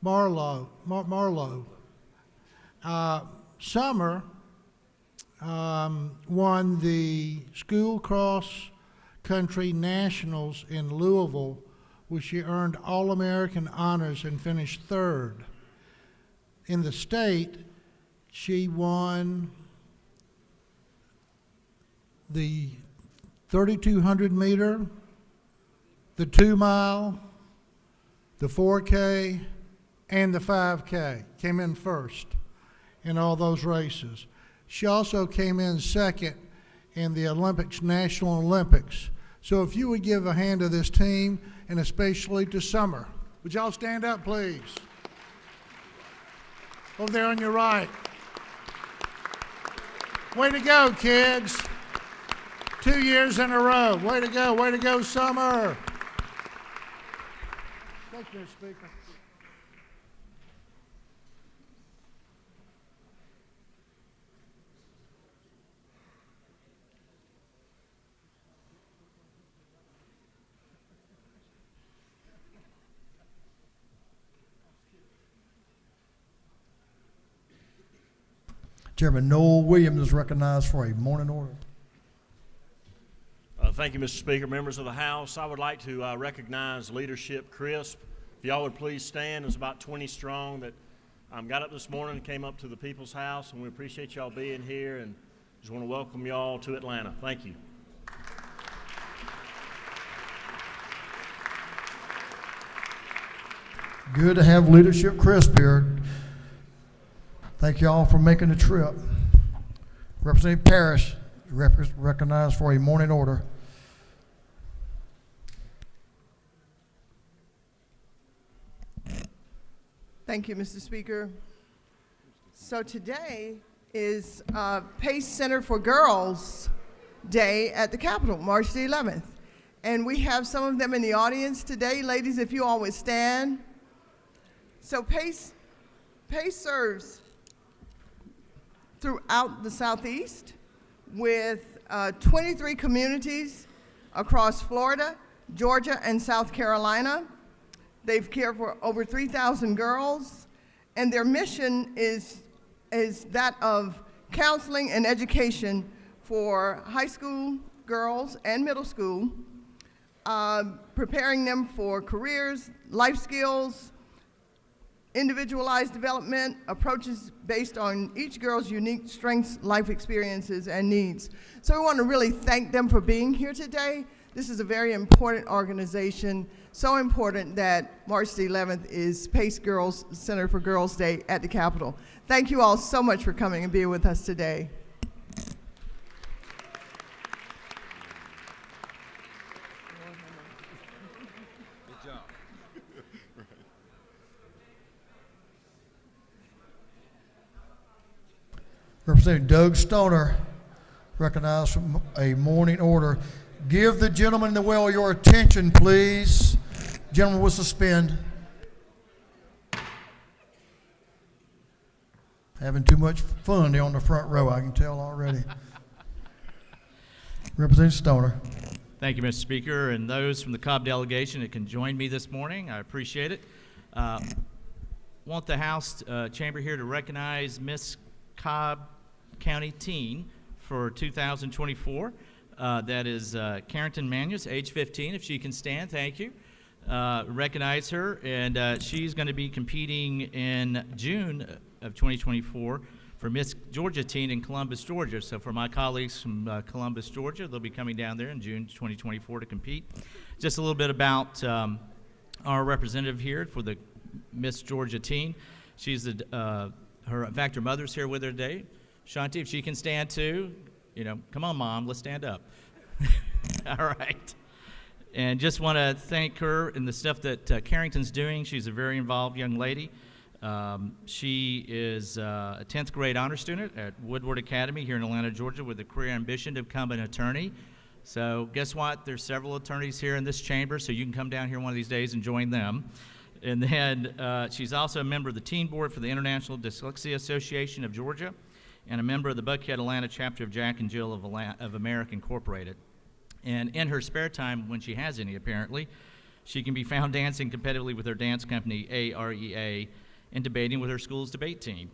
Marlowe. Summer won the school cross country nationals in Louisville, where she earned All-American honors and finished third. In the state, she won the 3,200 meter, the 2 mile, the 4K, and the 5K. Came in first in all those races. She also came in second in the Olympics, National Olympics. So if you would give a hand to this team, and especially to Summer. Would y'all stand up, please? Over there on your right. Way to go, kids. 2 years in a row. Way to go, Summer. Thank you, Mr. Speaker. Chairman Noel Williams is recognized for a morning order. Thank you, Mr. Speaker. Members of the House, I would like to recognize Leadership Crisp. If y'all would please stand. It's about 20 strong that got up this morning and came up to the People's House, and we appreciate y'all being here and just want to welcome y'all to Atlanta. Thank you. Good to have Leadership Crisp here. Thank you all for making the trip. Representative Parrish, recognized for a morning order. Thank you, Mr. Speaker. So today is PACE Center for Girls Day at the Capitol, March the 11th. And we have some of them in the audience today. Ladies, if you all would stand. So PACE serves throughout the Southeast with 23 communities across Florida, Georgia, and South Carolina. They've cared for over 3,000 girls, and their mission is that of counseling and education for high school girls and middle school, preparing them for careers, life skills, individualized development, approaches based on each girl's unique strengths, life experiences, and needs. So we want to really thank them for being here today. This is a very important organization, so important that March the 11th is PACE Girls Center for Girls Day at the Capitol. Thank you all so much for coming and being with us today. Representative Doug Stoner, recognized from a morning order. Give the gentleman in the well your attention, please. Gentleman will suspend. Having too much fun there on the front row, I can tell already. Representative Stoner. Thank you, Mr. Speaker, and those from the Cobb delegation that can join me this morning. I appreciate it. Want the House chamber here to recognize Miss Cobb County Teen for 2024. That is Carrington Manus, age 15, if she can stand, thank you. Recognize her, and she's going to be competing in June of 2024 for Miss Georgia Teen in Columbus, Georgia. So for my colleagues from Columbus, Georgia, they'll be coming down there in June 2024 to compete. Just a little bit about our representative here for the Miss Georgia Teen. She's in fact, her mother's here with her today. Shanti, if she can stand too, come on, Mom, let's stand up. All right. And just want to thank her and the stuff that Carrington's doing. She's a very involved young lady. She is a 10th grade honor student at Woodward Academy here in Atlanta, Georgia, with a career ambition to become an attorney. So guess what? There's several attorneys here in this chamber, so you can come down here one of these days and join them. And then she's also a member of the Teen Board for the International Dyslexia Association of Georgia and a member of the Buckhead Atlanta chapter of Jack and Jill of America Incorporated. And in her spare time, when she has any apparently, she can be found dancing competitively with her dance company, AREA, and debating with her school's debate team,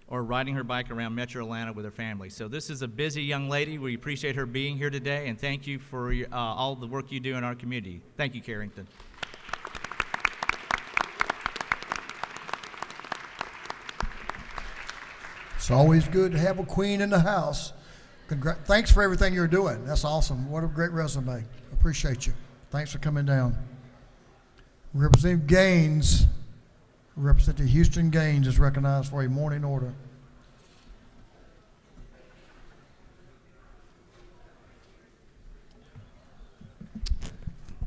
or riding her bike around Metro Atlanta with her family. So this is a busy young lady. We appreciate her being here today, and thank you for all the work you do in our community. Thank you, Carrington. It's always good to have a queen in the house. Thanks for everything you're doing. That's awesome. What a great resume. Appreciate you. Thanks for coming down. Representative Gaines, Representative Houston Gaines is recognized for a morning order.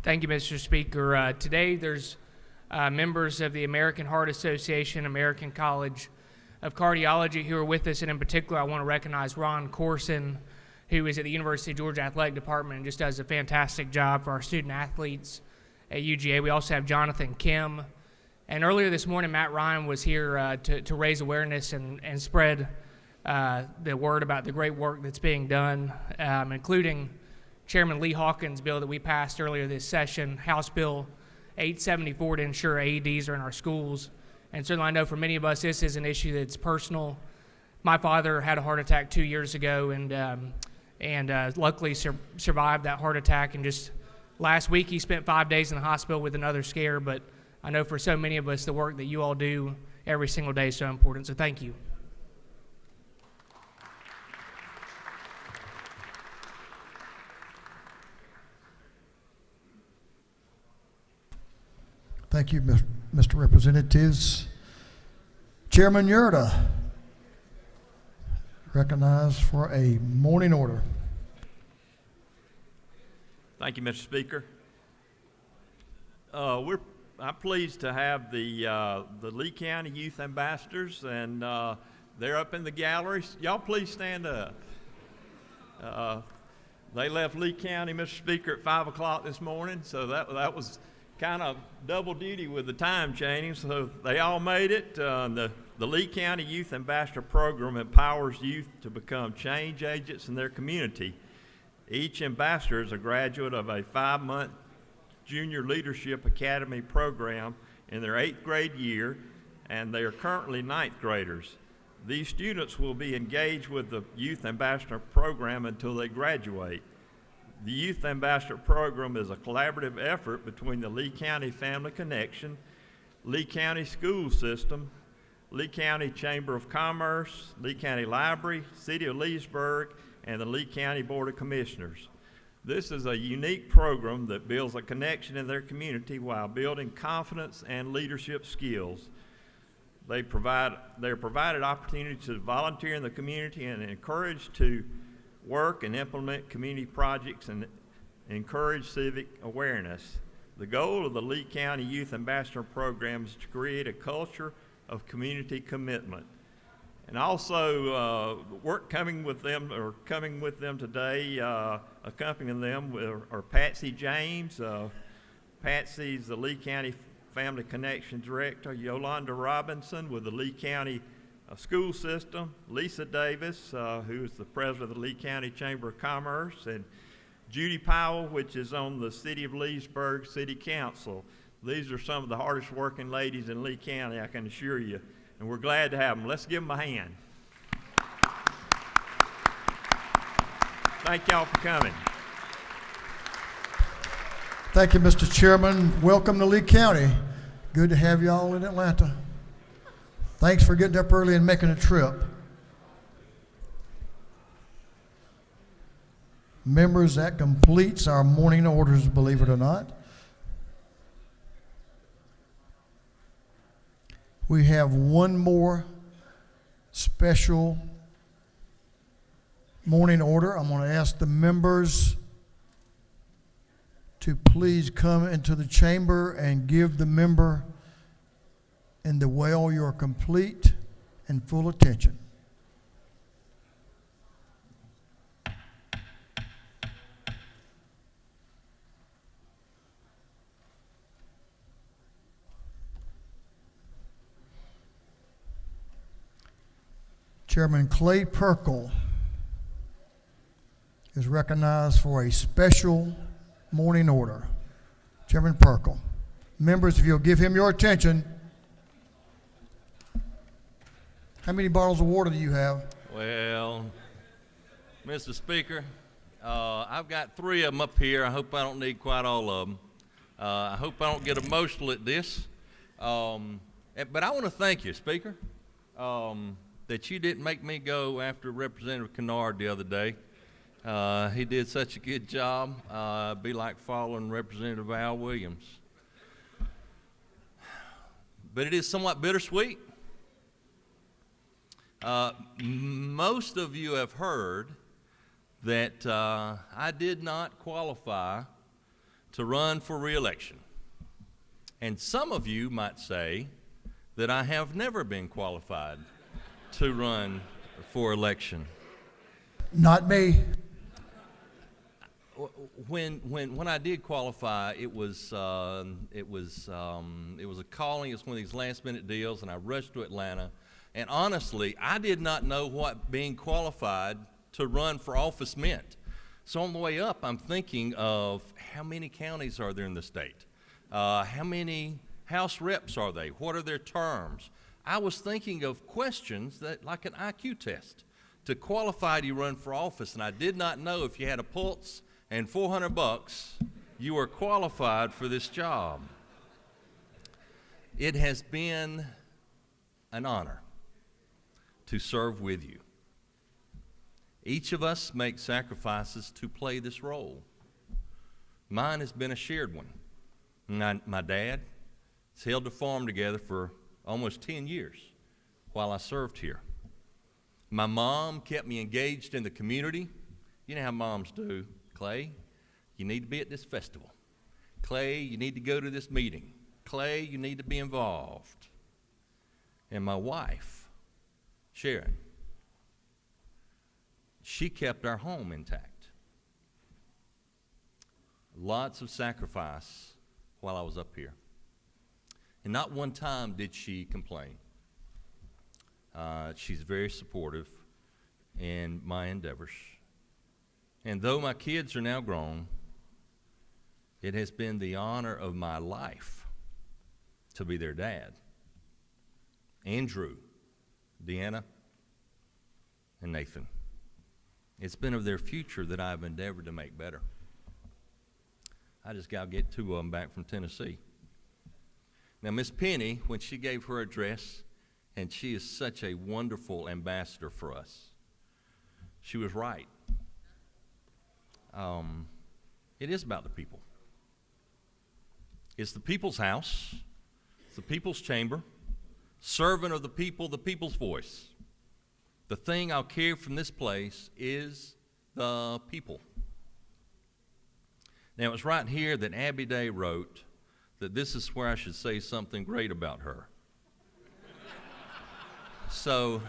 Thank you, Mr. Speaker. Today there's members of the American Heart Association, American College of Cardiology who are with us, and in particular I want to recognize Ron Corson, who is at the University of Georgia Athletic Department and just does a fantastic job for our student athletes at UGA. We also have Jonathan Kim. And earlier this morning, Matt Ryan was here to raise awareness and spread the word about the great work that's being done, including Chairman Lee Hawkins' bill that we passed earlier this session, House Bill 874, to ensure AEDs are in our schools. And certainly I know for many of us this is an issue that's personal. My father had a heart attack 2 years ago and luckily survived that heart attack. And just last week he spent 5 days in the hospital with another scare. But I know for so many of us the work that you all do every single day is so important. So thank you. Thank you, Mr. Representatives. Chairman Yurda, recognized for a morning order. Thank you, Mr. Speaker. I'm pleased to have the Lee County Youth Ambassadors, and they're up in the galleries. Y'all please stand up. They left Lee County, Mr. Speaker, at 5 o'clock this morning, so that was kind of double duty with the time changing, so they all made it. The Lee County Youth Ambassador Program empowers youth to become change agents in their community. Each ambassador is a graduate of a 5-month Junior Leadership Academy program in their 8th grade year, and they are currently 9th graders. These students will be engaged with the Youth Ambassador Program until they graduate. The Youth Ambassador Program is a collaborative effort between the Lee County Family Connection, Lee County School System, Lee County Chamber of Commerce, Lee County Library, City of Leesburg, and the Lee County Board of Commissioners. This is a unique program that builds a connection in their community while building confidence and leadership skills. They're provided opportunity to volunteer in the community and encouraged to work and implement community projects and encourage civic awareness. The goal of the Lee County Youth Ambassador Program is to create a culture of community commitment. And also, coming with them today, accompanying them are Patsy James. Patsy's the Lee County Family Connection Director, Yolanda Robinson with the Lee County School System, Lisa Davis, who is the President of the Lee County Chamber of Commerce, and Judy Powell, which is on the City of Leesburg City Council. These are some of the hardest working ladies in Lee County, I can assure you, and we're glad to have them. Let's give them a hand. Thank y'all for coming. Thank you, Mr. Chairman. Welcome to Lee County. Good to have you all in Atlanta. Thanks for getting up early and making a trip. Members, that completes our morning orders, believe it or not. We have one more special morning order. I'm going to ask the members to please come into the chamber and give the member in the well your complete and full attention. Chairman Clay Perkle is recognized for a special morning order. Chairman Perkle. Members, if you'll give him your attention. How many bottles of water do you have? Well, Mr. Speaker, I've got 3 of them up here. I hope I don't need quite all of them. I hope I don't get emotional at this. But I want to thank you, Speaker, that you didn't make me go after Representative Kennard the other day. He did such a good job. Be like following Representative Al Williams. But it is somewhat bittersweet. Most of you have heard that I did not qualify to run for re-election. And some of you might say that I have never been qualified to run for election. Not me. When I did qualify, it was a calling. It's one of these last-minute deals, and I rushed to Atlanta. And honestly, I did not know what being qualified to run for office meant. So on the way up, I'm thinking of how many counties are there in the state? How many House reps are they? What are their terms? I was thinking of questions that, like an IQ test, to qualify to run for office, and I did not know if you had a pulse and $400, you were qualified for this job. It has been an honor to serve with you. Each of us makes sacrifices to play this role. Mine has been a shared one. My dad has held the farm together for almost 10 years while I served here. My mom kept me engaged in the community. You know how moms do. Clay, you need to be at this festival. Clay, you need to go to this meeting. Clay, you need to be involved. And my wife, Sharon, she kept our home intact. Lots of sacrifice while I was up here. And not one time did she complain. She's very supportive in my endeavors. And though my kids are now grown, it has been the honor of my life to be their dad. Andrew, Deanna, and Nathan. It's been of their future that I've endeavored to make better. I just got to get two of them back from Tennessee. Now, Miss Penny, when she gave her address, and she is such a wonderful ambassador for us, she was right. It is about the people. It's the people's house. It's the people's chamber. Servant of the people's voice. The thing I'll carry from this place is the people. Now, it's right here that Abby Day wrote that this is where I should say something great about her. So,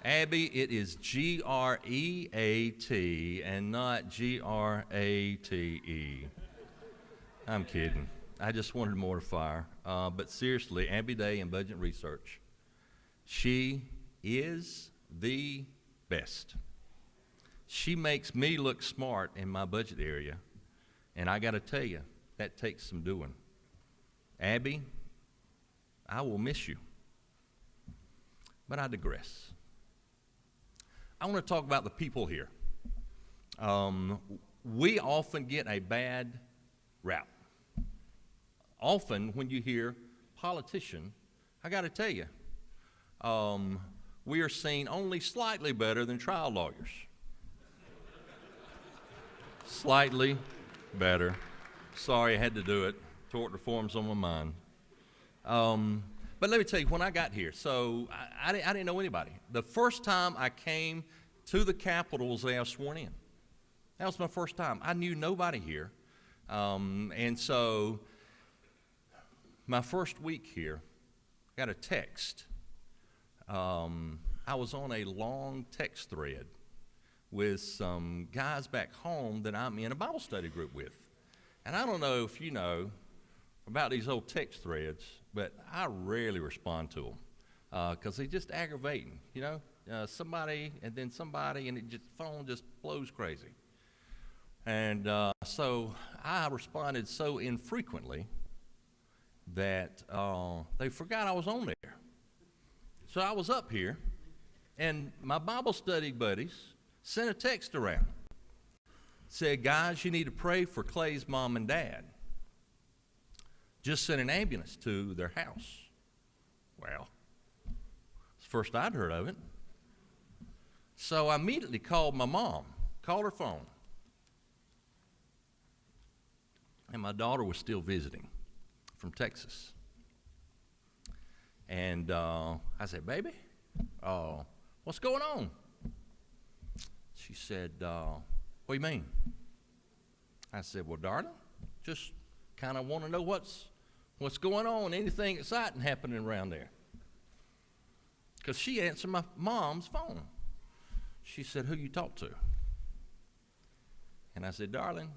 Abby, it is G-R-E-A-T and not G-R-A-T-E. I'm kidding. I just wanted to mortify her. But seriously, Abby Day in Budget Research, she is the best. She makes me look smart in my budget area, and I got to tell you, that takes some doing. Abby, I will miss you. But I digress. I want to talk about the people here. We often get a bad rap. Often when you hear politician, I got to tell you, we are seen only slightly better than trial lawyers. Slightly better. Sorry, I had to do it. Tort reform's on my mind. But let me tell you, when I got here, so I didn't know anybody. The first time I came to the Capitol was the day I was sworn in. That was my first time. I knew nobody here. And so my first week here, I got a text. I was on a long text thread with some guys back home that I'm in a Bible study group with. And I don't know if you know about these old text threads, but I rarely respond to them because they're just aggravating, you know? Somebody and then somebody, and phone just blows crazy. And so I responded so infrequently that they forgot I was on there. So I was up here, and my Bible study buddies sent a text around. Said, guys, you need to pray for Clay's mom and dad. Just sent an ambulance to their house. Well, it's the first I'd heard of it. So I immediately called my mom, called her phone. And my daughter was still visiting from Texas. And I said, baby, what's going on? She said, what do you mean? I said, well, darling, just kind of want to know what's going on, anything exciting happening around there. Because she answered my mom's phone. She said, who you talk to? And I said, darling,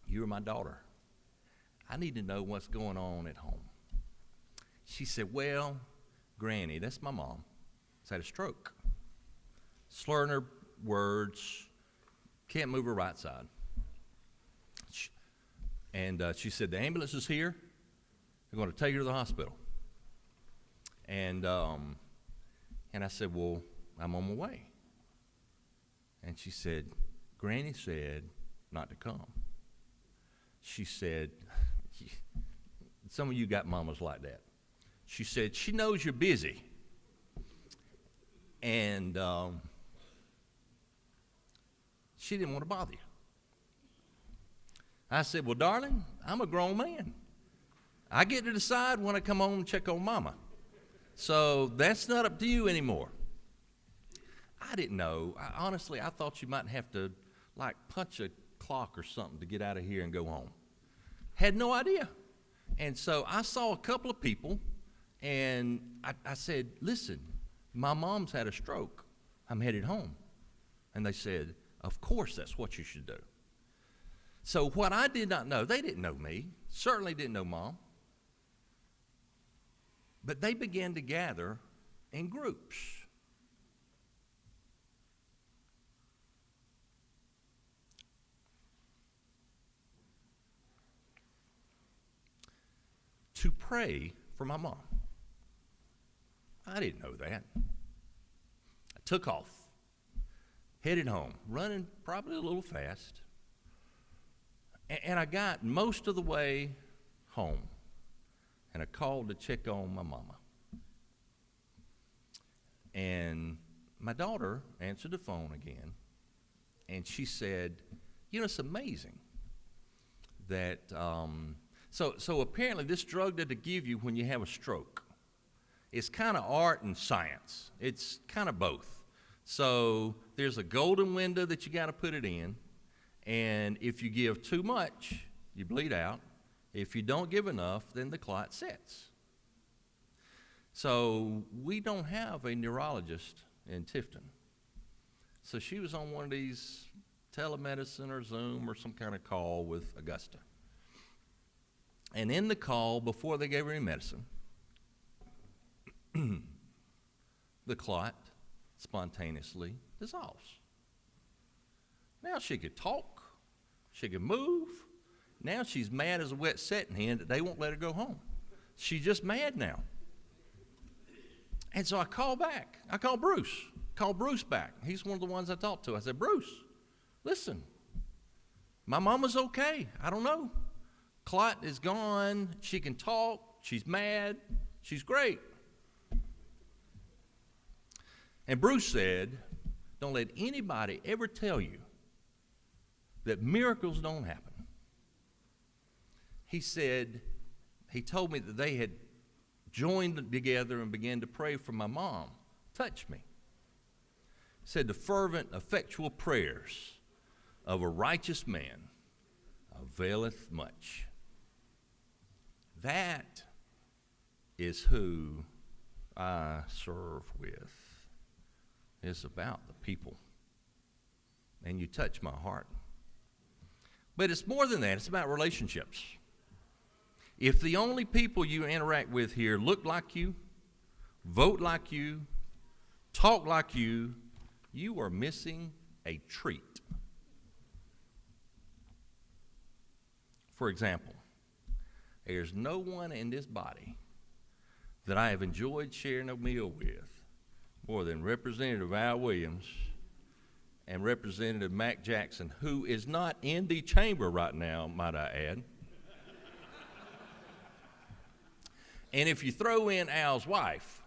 you're my daughter. I need to know what's going on at home. She said, well, Granny, that's my mom, has had a stroke. Slurring her words, can't move her right side. And she said, the ambulance is here. They're going to take her to the hospital. And I said, well, I'm on my way. And she said, Granny said not to come. She said, some of you got mamas like that. She said, she knows you're busy. And she didn't want to bother you. I said, well, darling, I'm a grown man. I get to decide when I come home and check on mama. So that's not up to you anymore. I didn't know. Honestly, I thought you might have to, like, punch a clock or something to get out of here and go home. Had no idea. And so I saw a couple of people, and I said, listen, my mom's had a stroke. I'm headed home. And they said, of course that's what you should do. So what I did not know, they didn't know me, certainly didn't know Mom, but they began to gather in groups. To pray for my mom. I didn't know that. I took off, headed home, running probably a little fast. And I got most of the way home, and I called to check on my mama. And my daughter answered the phone again, and she said, you know, it's amazing that, so apparently this drug that they give you when you have a stroke, it's kind of art and science. It's kind of both. So there's a golden window that you got to put it in, and if you give too much, you bleed out. If you don't give enough, then the clot sets. So we don't have a neurologist in Tifton. So she was on one of these telemedicine or Zoom or some kind of call with Augusta. And in the call, before they gave her any medicine, the clot spontaneously dissolves. Now she could talk, she could move. Now she's mad as a wet setting hen that they won't let her go home. She's just mad now. And so I called back. I called Bruce. Called Bruce back. He's one of the ones I talked to. I said, Bruce, listen, my mama's okay. I don't know. Clot is gone. She can talk. She's mad. She's great. And Bruce said, don't let anybody ever tell you that miracles don't happen. He said, he told me that they had joined together and began to pray for my mom. Touched me. He said, the fervent, effectual prayers of a righteous man availeth much. That is who I serve with. It's about the people. And you touch my heart. But it's more than that. It's about relationships. If the only people you interact with here look like you, vote like you, talk like you, you are missing a treat. For example, there's no one in this body that I have enjoyed sharing a meal with more than Representative Al Williams and Representative Mac Jackson, who is not in the chamber right now, might I add. And if you throw in Al's wife,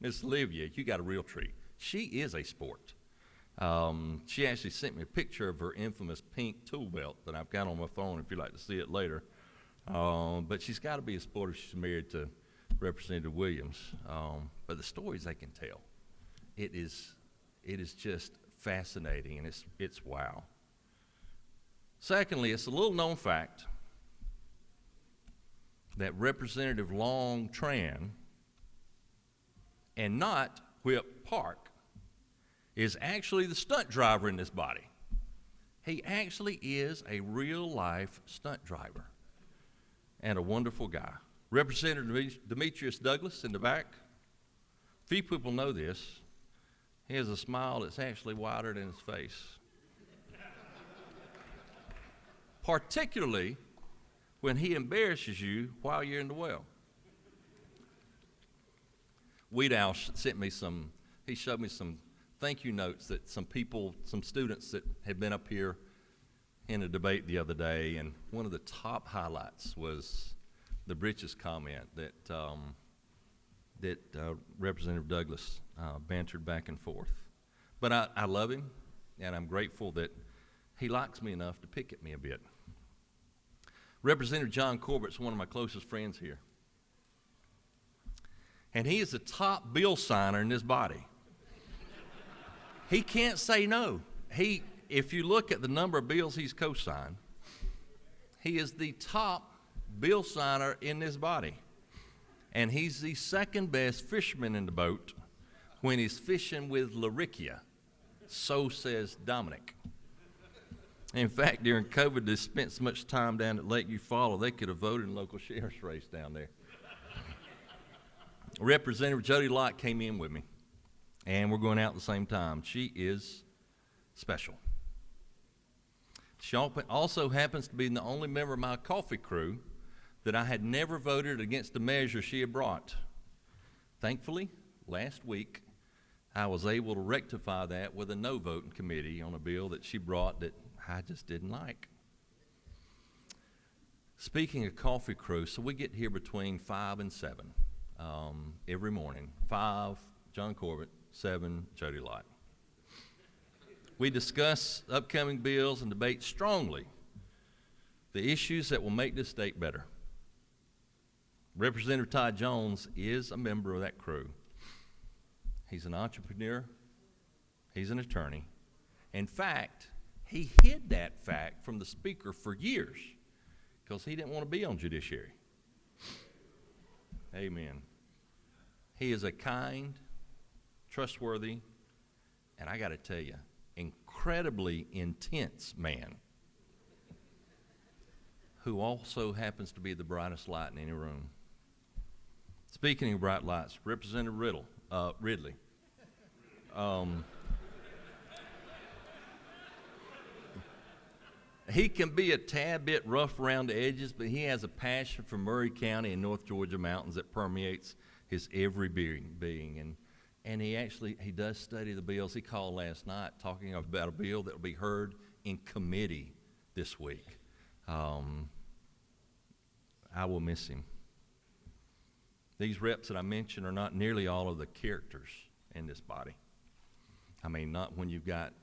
Miss Olivia, you got a real treat. She is a sport. She actually sent me a picture of her infamous pink tool belt that I've got on my phone if you'd like to see it later. But she's got to be a sport if she's married to Representative Williams. But the stories they can tell, it is just fascinating, and it's wow. Secondly, it's a little known fact that Representative Long Tran and not Whip Park is actually the stunt driver in this body. He actually is a real-life stunt driver and a wonderful guy. Representative Demetrius Douglas in the back, few people know this. He has a smile that's actually wider than his face. Particularly when he embarrasses you while you're in the well. Weed Owl sent me he showed me some thank you notes that some students that had been up here in a debate the other day, and one of the top highlights was the britches comment that Representative Douglas bantered back and forth. But I love him, and I'm grateful that he likes me enough to pick at me a bit. Representative John Corbett's one of my closest friends here. And he is the top bill signer in this body. He can't say no. If you look at the number of bills he's co-signed, he is the top bill signer in this body. And he's the second best fisherman in the boat when he's fishing with Laricia. So says Dominic. In fact, during COVID, they spent so much time down at Lake Eufaula, they could have voted in the local sheriff's race down there. Representative Jody Lott came in with me, and we're going out at the same time. She is special. She also happens to be the only member of my coffee crew that I had never voted against the measure she had brought. Thankfully, last week, I was able to rectify that with a no vote in committee on a bill that she brought that I just didn't like. Speaking of coffee crew, so we get here between 5 and 7 every morning. 5, John Corbett, 7, Jody Lott. We discuss upcoming bills and debate strongly the issues that will make this state better. Representative Todd Jones is a member of that crew. He's an entrepreneur. He's an attorney. In fact, he hid that fact from the speaker for years because he didn't want to be on judiciary. Amen. He is a kind, trustworthy, and I got to tell you, incredibly intense man who also happens to be the brightest light in any room. Speaking of bright lights, Representative Ridley. He can be a tad bit rough around the edges, but he has a passion for Murray County and North Georgia mountains that permeates his every being. And he does study the bills. He called last night talking about a bill that will be heard in committee this week. I will miss him. These reps that I mentioned are not nearly all of the characters in this body. I mean, not when you've got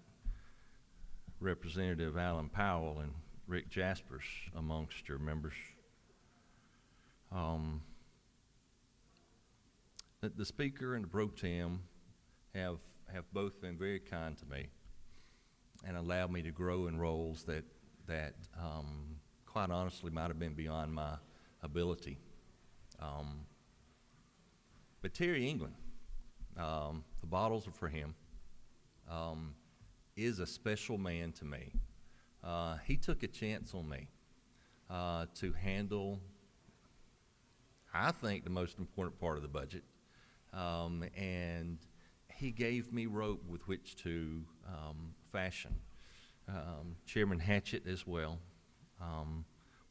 Representative Alan Powell and Rick Jaspers amongst your members. The Speaker and the Pro Tem have both been very kind to me and allowed me to grow in roles that quite honestly might have been beyond my ability. But Terry England, the bottles are for him, is a special man to me. He took a chance on me to handle, I think, the most important part of the budget. And he gave me rope with which to fashion. Chairman Hatchett as well.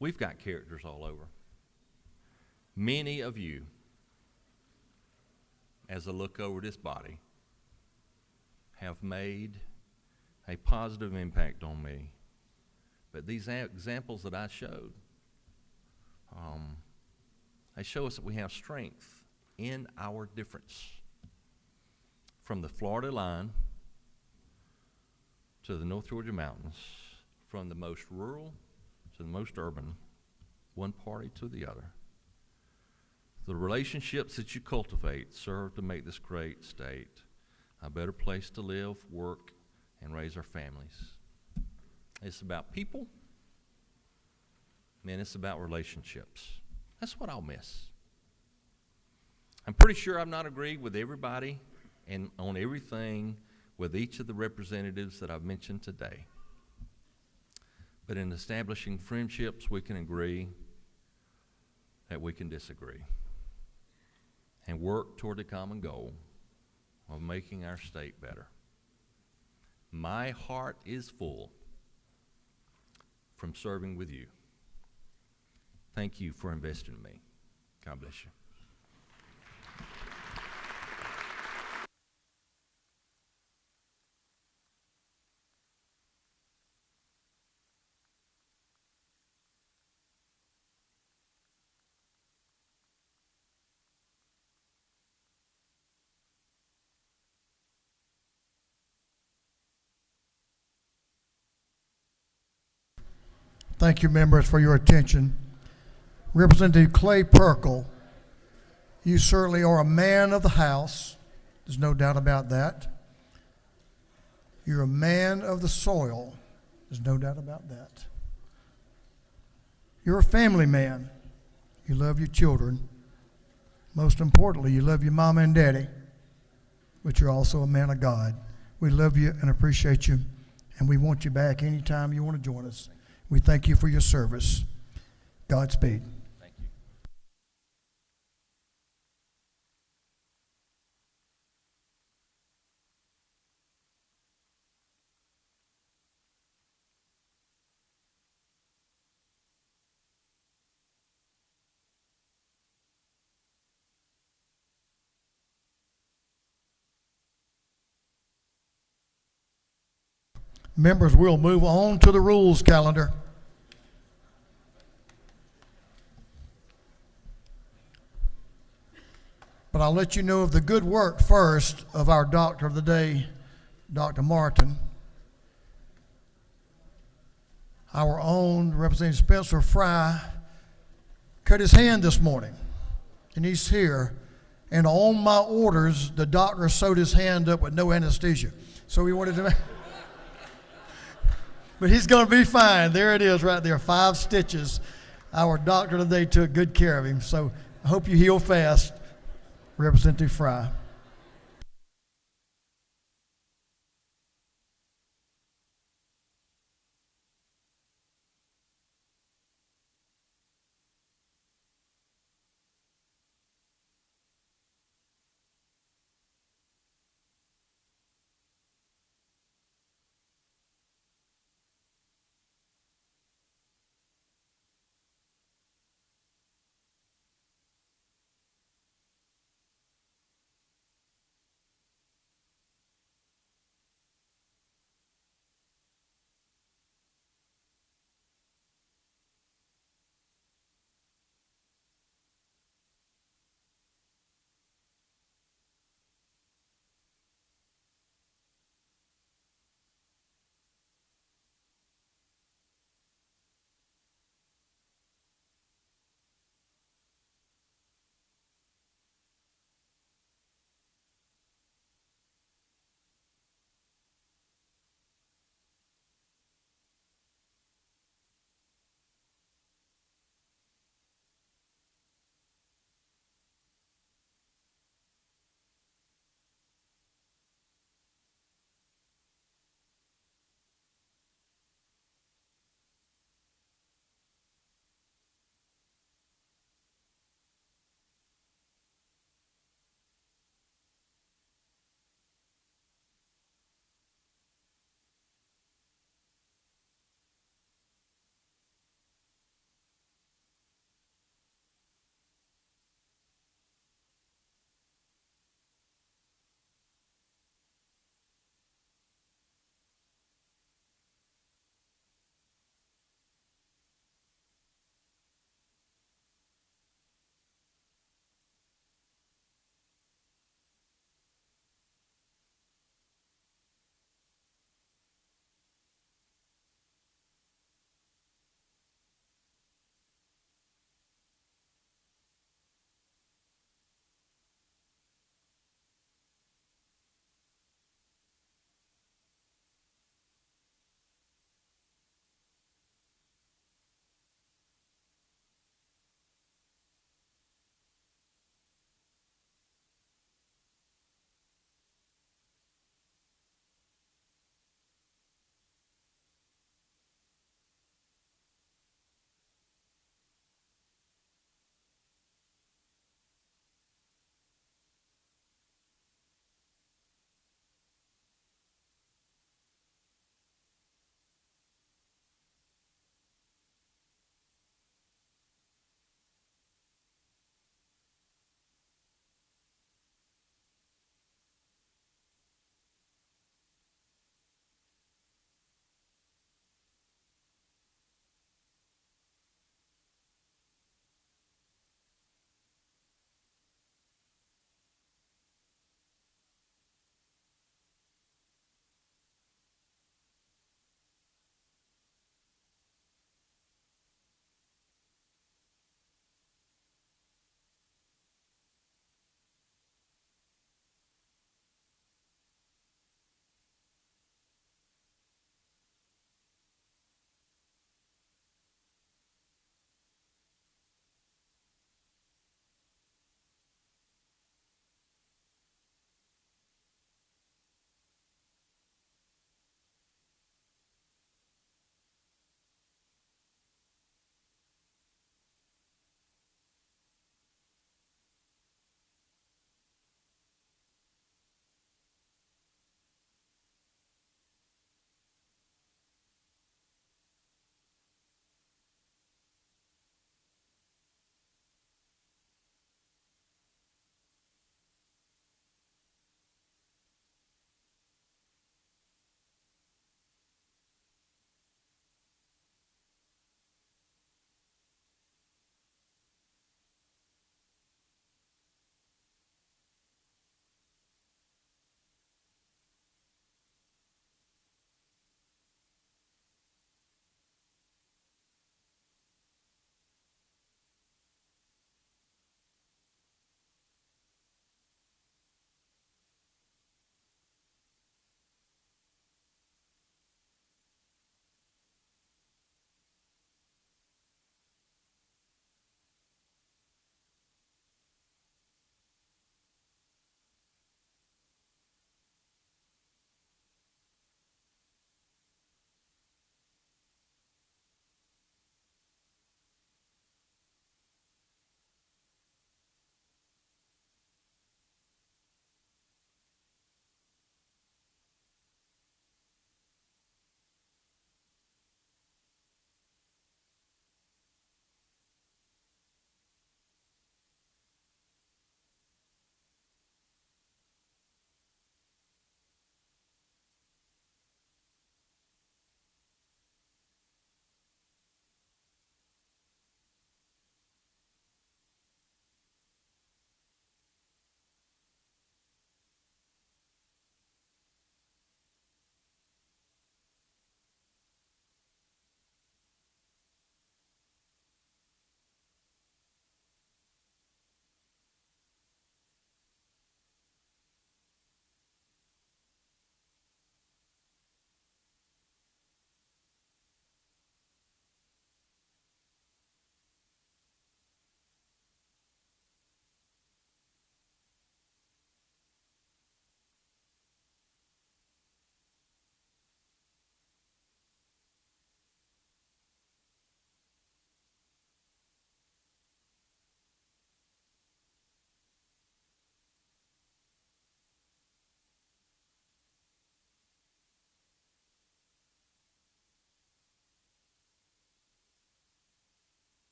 We've got characters all over. Many of you, as I look over this body, have made a positive impact on me. But these examples that I showed, they show us that we have strength in our difference. From the Florida line to the North Georgia mountains, from the most rural to the most urban, one party to the other. The relationships that you cultivate serve to make this great state a better place to live, work, and raise our families. It's about people, and it's about relationships. That's what I'll miss. I'm pretty sure I've not agreed with everybody and on everything with each of the representatives that I've mentioned today. But in establishing friendships, we can agree that we can disagree and work toward the common goal of making our state better. My heart is full from serving with you. Thank you for investing in me. God bless you. Thank you, members, for your attention. Representative Clay Perkle, you certainly are a man of the House. There's no doubt about that. You're a man of the soil. There's no doubt about that. You're a family man. You love your children. Most importantly, you love your mama and daddy, but you're also a man of God. We love you and appreciate you, and we want you back anytime you want to join us. We thank you for your service. Godspeed. Thank you. Members, we'll move on to the rules calendar. But I'll let you know of the good work first of our doctor of the day, Dr. Martin. Our own Representative Spencer Fry cut his hand this morning, and he's here. And on my orders, the doctor sewed his hand up with no anesthesia. So we wanted to, but he's going to be fine. There it is right there, 5 stitches. Our doctor today took good care of him. So I hope you heal fast, Representative Fry.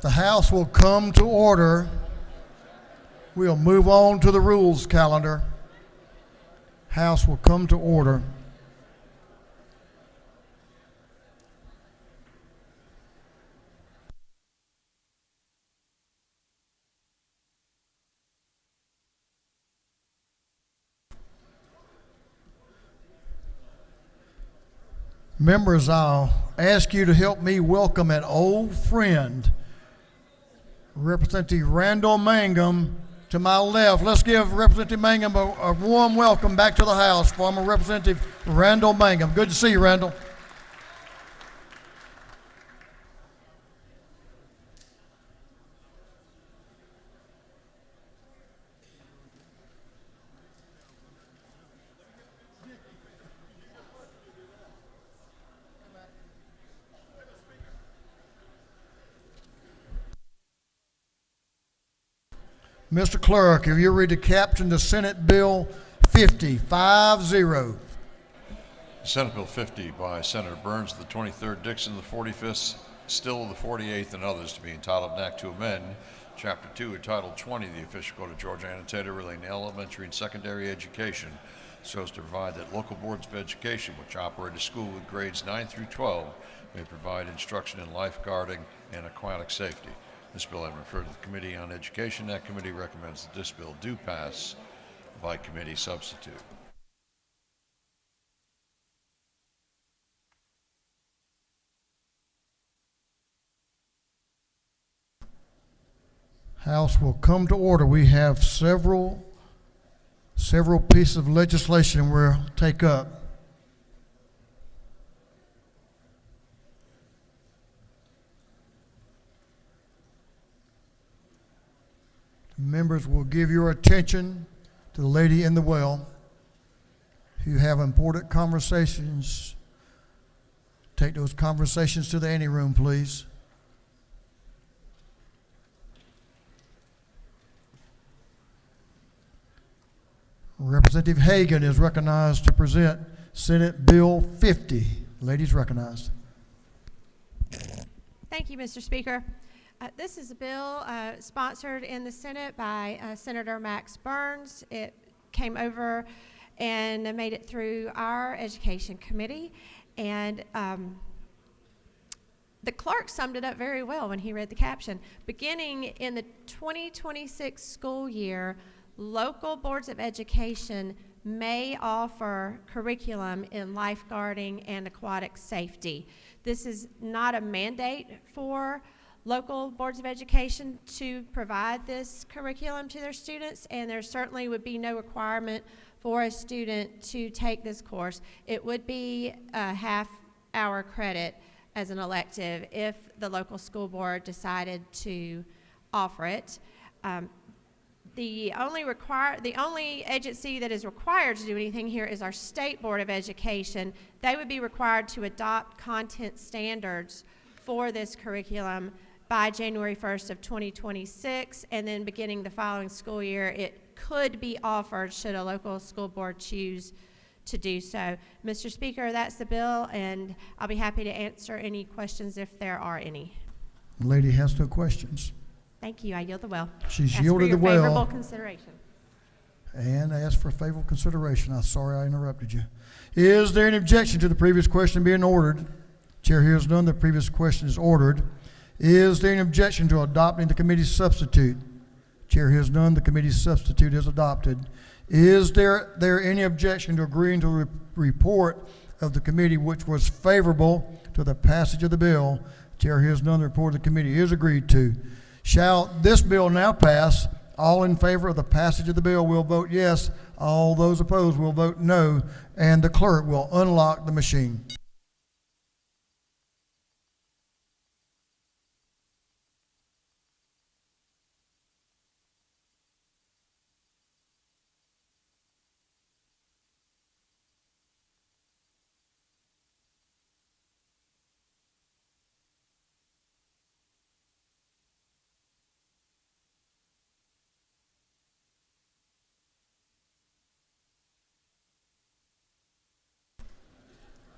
The House will come to order. We'll move on to the rules calendar. House will come to order. Members, I'll ask you to help me welcome an old friend, Representative Randall Mangum, to my left. Let's give Representative Mangum a warm welcome back to the House. Former Representative Randall Mangum. Good to see you, Randall. Mr. Clerk, if you read the caption to Senate Bill 50, 5-0. Senate Bill 50 by Senator Burns of the 23rd, Dixon of the 45th, Still of the 48th, and others to be entitled an act to amend Chapter 2 entitled 20 of the official code of Georgia annotated relating to elementary and secondary education so as to provide that local boards of education which operate a school with grades 9 through 12 may provide instruction in lifeguarding and aquatic safety. This bill has been referred to the Committee on Education. That committee recommends that this bill do pass by committee substitute. House will come to order. We have several pieces of legislation we'll take up. Members will give your attention to the lady in the well. If you have important conversations, take those conversations to the anteroom, please. Representative Hagan is recognized to present Senate Bill 50. Ladies recognized. Thank you, Mr. Speaker. This is a bill sponsored in the Senate by Senator Max Burns. It came over and made it through our Education Committee, and the clerk summed it up very well when he read the caption. Beginning in the 2026 school year, local boards of education may offer curriculum in lifeguarding and aquatic safety. This is not a mandate for local boards of education to provide this curriculum to their students, and there certainly would be no requirement for a student to take this course. It would be a half-hour credit as an elective if the local school board decided to offer it. The only agency that is required to do anything here is our State Board of Education. They would be required to adopt content standards for this curriculum by January 1st of 2026, and then beginning the following school year, it could be offered should a local school board choose to do so. Mr. Speaker, that's the bill, and I'll be happy to answer any questions if there are any. The lady has no questions. Thank you. I yield the well. She's Ask yielded for the your well. favorable consideration. And ask for favorable consideration. I'm sorry I interrupted you. Is there any objection to the previous question being ordered? Chair hears none. The previous question is ordered. Is there any objection to adopting the committee's substitute? Chair hears none. The committee's substitute is adopted. Is there any objection to agreeing to the report of the committee which was favorable to the passage of the bill? Chair hears none. The report of the committee is agreed to. Shall this bill now pass? All in favor of the passage of the bill will vote yes. All those opposed will vote no. And the clerk will unlock the machine.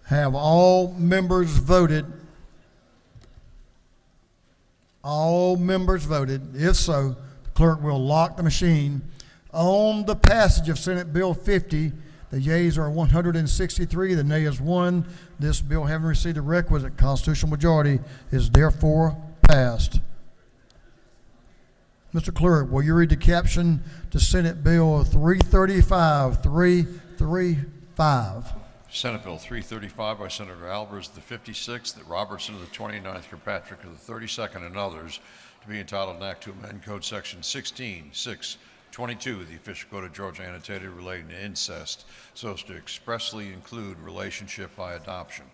Have all members voted? All members voted. If so, the clerk will lock the machine. On the passage of Senate Bill 50, the yeas are 163, the nay is 1. This bill, having received the requisite constitutional majority, is therefore passed. Mr. Clerk, will you read the caption to Senate Bill 335? 335. Senate Bill 335 by Senator Albers of the 56th, that Robertson of the 29th, Kirkpatrick of the 32nd, and others, to be entitled an act to amend Code Section 16:622 of the official code of Georgia annotated relating to incest, so as to expressly include relationship by adoption.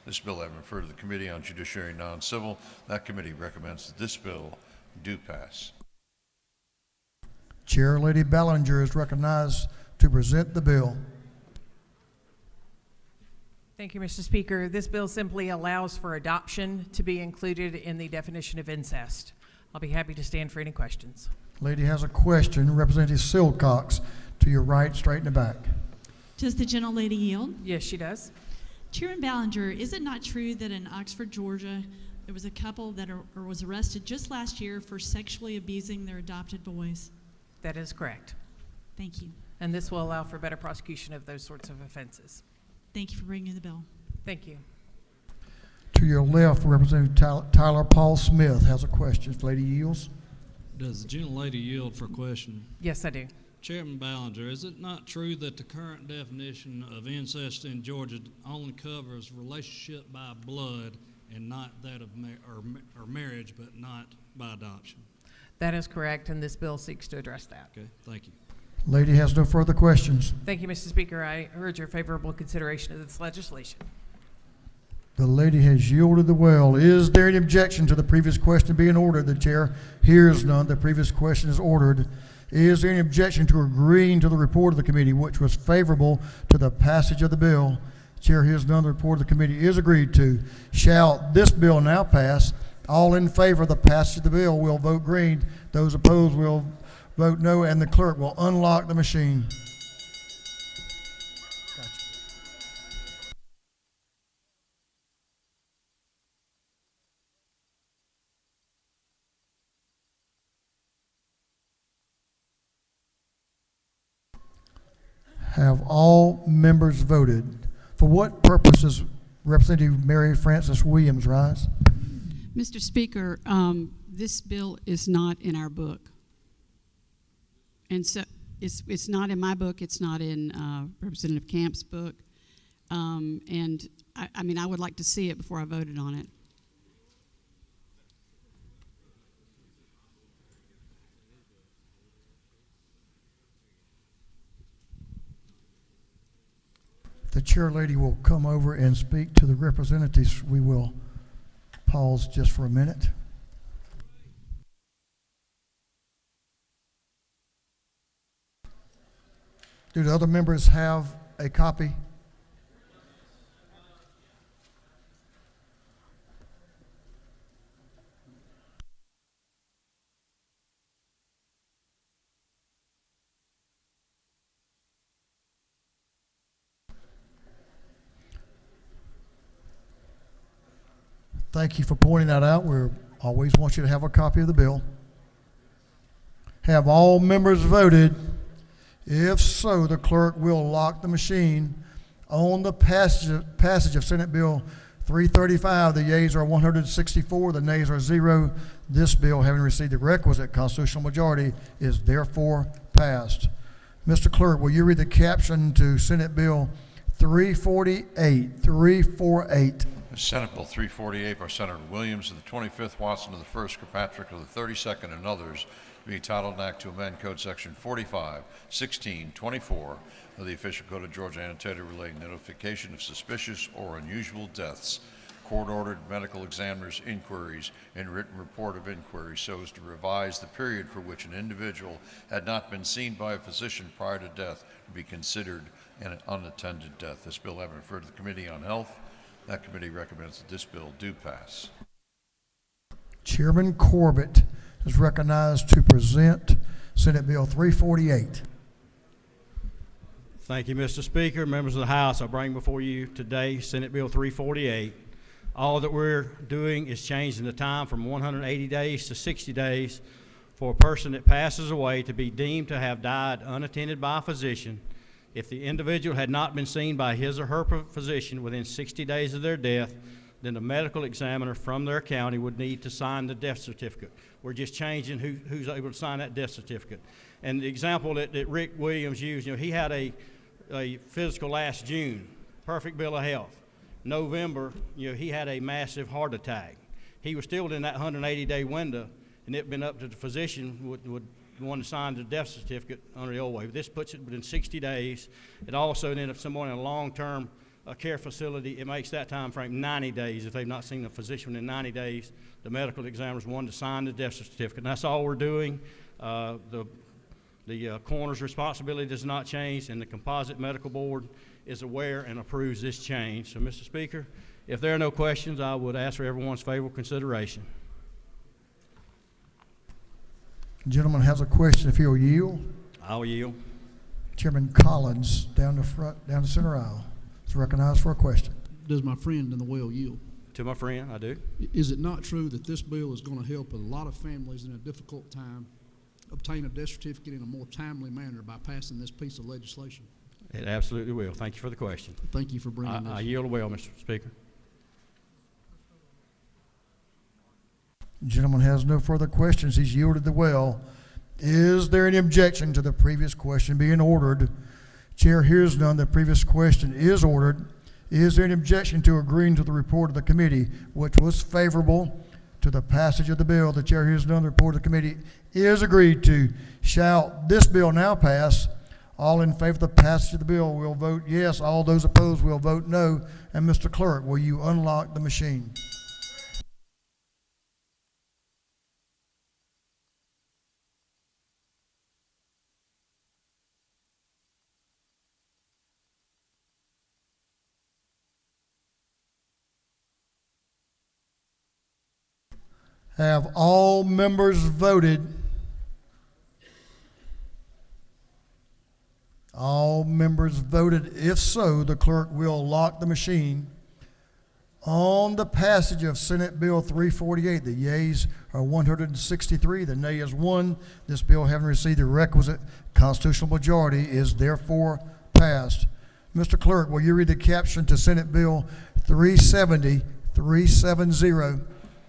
This bill having referred to the Committee on Judiciary and Non-Civil, that committee recommends that this bill do pass. Chair Lady Ballinger is recognized to present the bill. Thank you, Mr. Speaker. This bill simply allows for adoption to be included in the definition of incest. I'll be happy to stand for any questions. Lady has a question. Representative Silcox, to your right, straight in the back. Does the gentlelady yield? Yes, she does. Chairman Ballinger, is it not true that in Oxford, Georgia, there was a couple that was arrested just last year for sexually abusing their adopted boys? That is correct. Thank you. And this will allow for better prosecution of those sorts of offenses. Thank you for bringing the bill. Thank you. To your left, Representative Tyler Paul Smith has a question. If Lady yields. Does the gentlelady yield for a question? Yes, I do. Chairman Ballinger, is it not true that the current definition of incest in Georgia only covers relationship by blood and not that of or marriage, but not by adoption? That is correct, and this bill seeks to address that. Okay, thank you. Lady has no further questions. Thank you, Mr. Speaker. I urge your favorable consideration of this legislation. The lady has yielded the well. Is there any objection to the previous question being ordered? The chair hears none. The previous question is ordered. Is there any objection to agreeing to the report of the committee, which was favorable to the passage of the bill? Chair hears none. The report of the committee is agreed to. Shall this bill now pass? All in favor of the passage of the bill will vote green. Those opposed will vote no, and the clerk will unlock the machine. Have all members voted? For what purpose does Representative Mary Frances Williams rise? Mr. Speaker, this bill is not in our book. And so it's not in my book, it's not in Representative Camp's book. And I mean, I would like to see it before I voted on it. The chair lady will come over and speak to the representatives. We will pause just for a minute. Do the other members have a copy? Thank you for pointing that out. We always want you to have a copy of the bill. Have all members voted? If so, the clerk will lock the machine. On the passage of Senate Bill 335, the yeas are 164, the nays are 0. This bill, having received the requisite constitutional majority, is therefore passed. Mr. Clerk, will you read the caption to Senate Bill 348? 348. Senate Bill 348 by Senator Williams of the 25th, Watson of the 1st, Kirkpatrick of the 32nd, and others, being titled an act to amend Code Section 45:1624 of the official code of Georgia annotated relating notification of suspicious or unusual deaths, court-ordered medical examiner's inquiries, and written report of inquiry, so as to revise the period for which an individual had not been seen by a physician prior to death to be considered an unattended death. This bill having referred to the Committee on Health, that committee recommends that this bill do pass. Chairman Corbett is recognized to present Senate Bill 348. Thank you, Mr. Speaker. Members of the House, I bring before you today Senate Bill 348. All that we're doing is changing the time from 180 days to 60 days for a person that passes away to be deemed to have died unattended by a physician if the individual had not been seen by his or her physician within 60 days of their death. Then the medical examiner from their county would need to sign the death certificate. We're just changing who's able to sign that death certificate. And the example that Rick Williams used, he had a physical last June, perfect bill of health. November, he had a massive heart attack. He was still in that 180-day window, and it been up to the physician would want to sign the death certificate under the old way. This puts it within 60 days. It also, then if someone in a long-term care facility, it makes that time frame 90 days. If they've not seen a physician in 90 days, the medical examiner's wanting to sign the death certificate. And that's all we're doing. The coroner's responsibility does not change, and the Composite Medical Board is aware and approves this change. So, Mr. Speaker, if there are no questions, I would ask for everyone's favorable consideration. Gentleman has a question, if he'll yield. I'll yield. Chairman Collins, down the center aisle, is recognized for a question. Does my friend in the well yield? To my friend, I do. Is it not true that this bill is going to help a lot of families in a difficult time obtain a death certificate in a more timely manner by passing this piece of legislation? It absolutely will. Thank you for the question. Thank you for bringing this. I yield well, Mr. Speaker. Gentleman has no further questions. He's yielded the well. Is there any objection to the previous question being ordered? Chair hears none. The previous question is ordered. Is there any objection to agreeing to the report of the committee, which was favorable to the passage of the bill? The chair hears none. The report of the committee is agreed to. Shall this bill now pass? All in favor of the passage of the bill will vote yes. All those opposed will vote no. And Mr. Clerk, will you unlock the machine? Have all members voted? All members voted. If so, the clerk will lock the machine. On the passage of Senate Bill 348, the yeas are 163, the nay is 1. This bill, having received the requisite constitutional majority, is therefore passed. Mr. Clerk, will you read the caption to Senate Bill 370?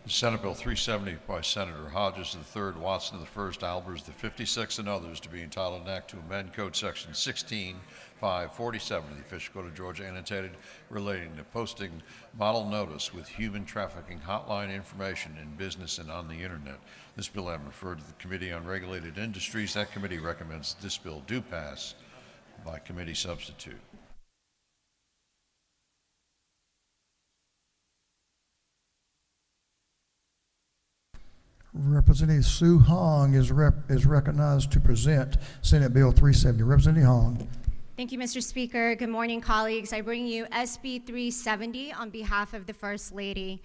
Senate Bill 370 by Senator Hodges III, Watson I, Albers the 56th, and others, to be entitled an act to amend Code Section 16-547 of the Official Code of Georgia, annotated, relating to posting model notice with human trafficking hotline information in business and on the internet. This bill has been referred to the Committee on Regulated Industries. That committee recommends this bill do pass by committee substitute. Representative Sue Hong is recognized to present Senate Bill 370. Representative Hong. Thank you, Mr. Speaker. Good morning, colleagues. I bring you SB 370 on behalf of the First Lady.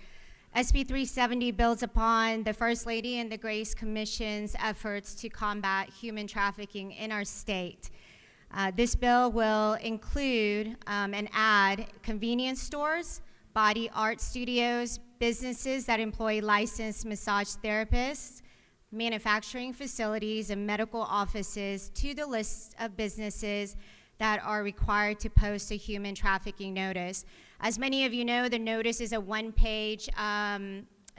SB 370 builds upon the First Lady and the Grace Commission's efforts to combat human trafficking in our state. This bill will include and add convenience stores, body art studios, businesses that employ licensed massage therapists, manufacturing facilities, and medical offices to the list of businesses that are required to post a human trafficking notice. As many of you know, the notice is a one-page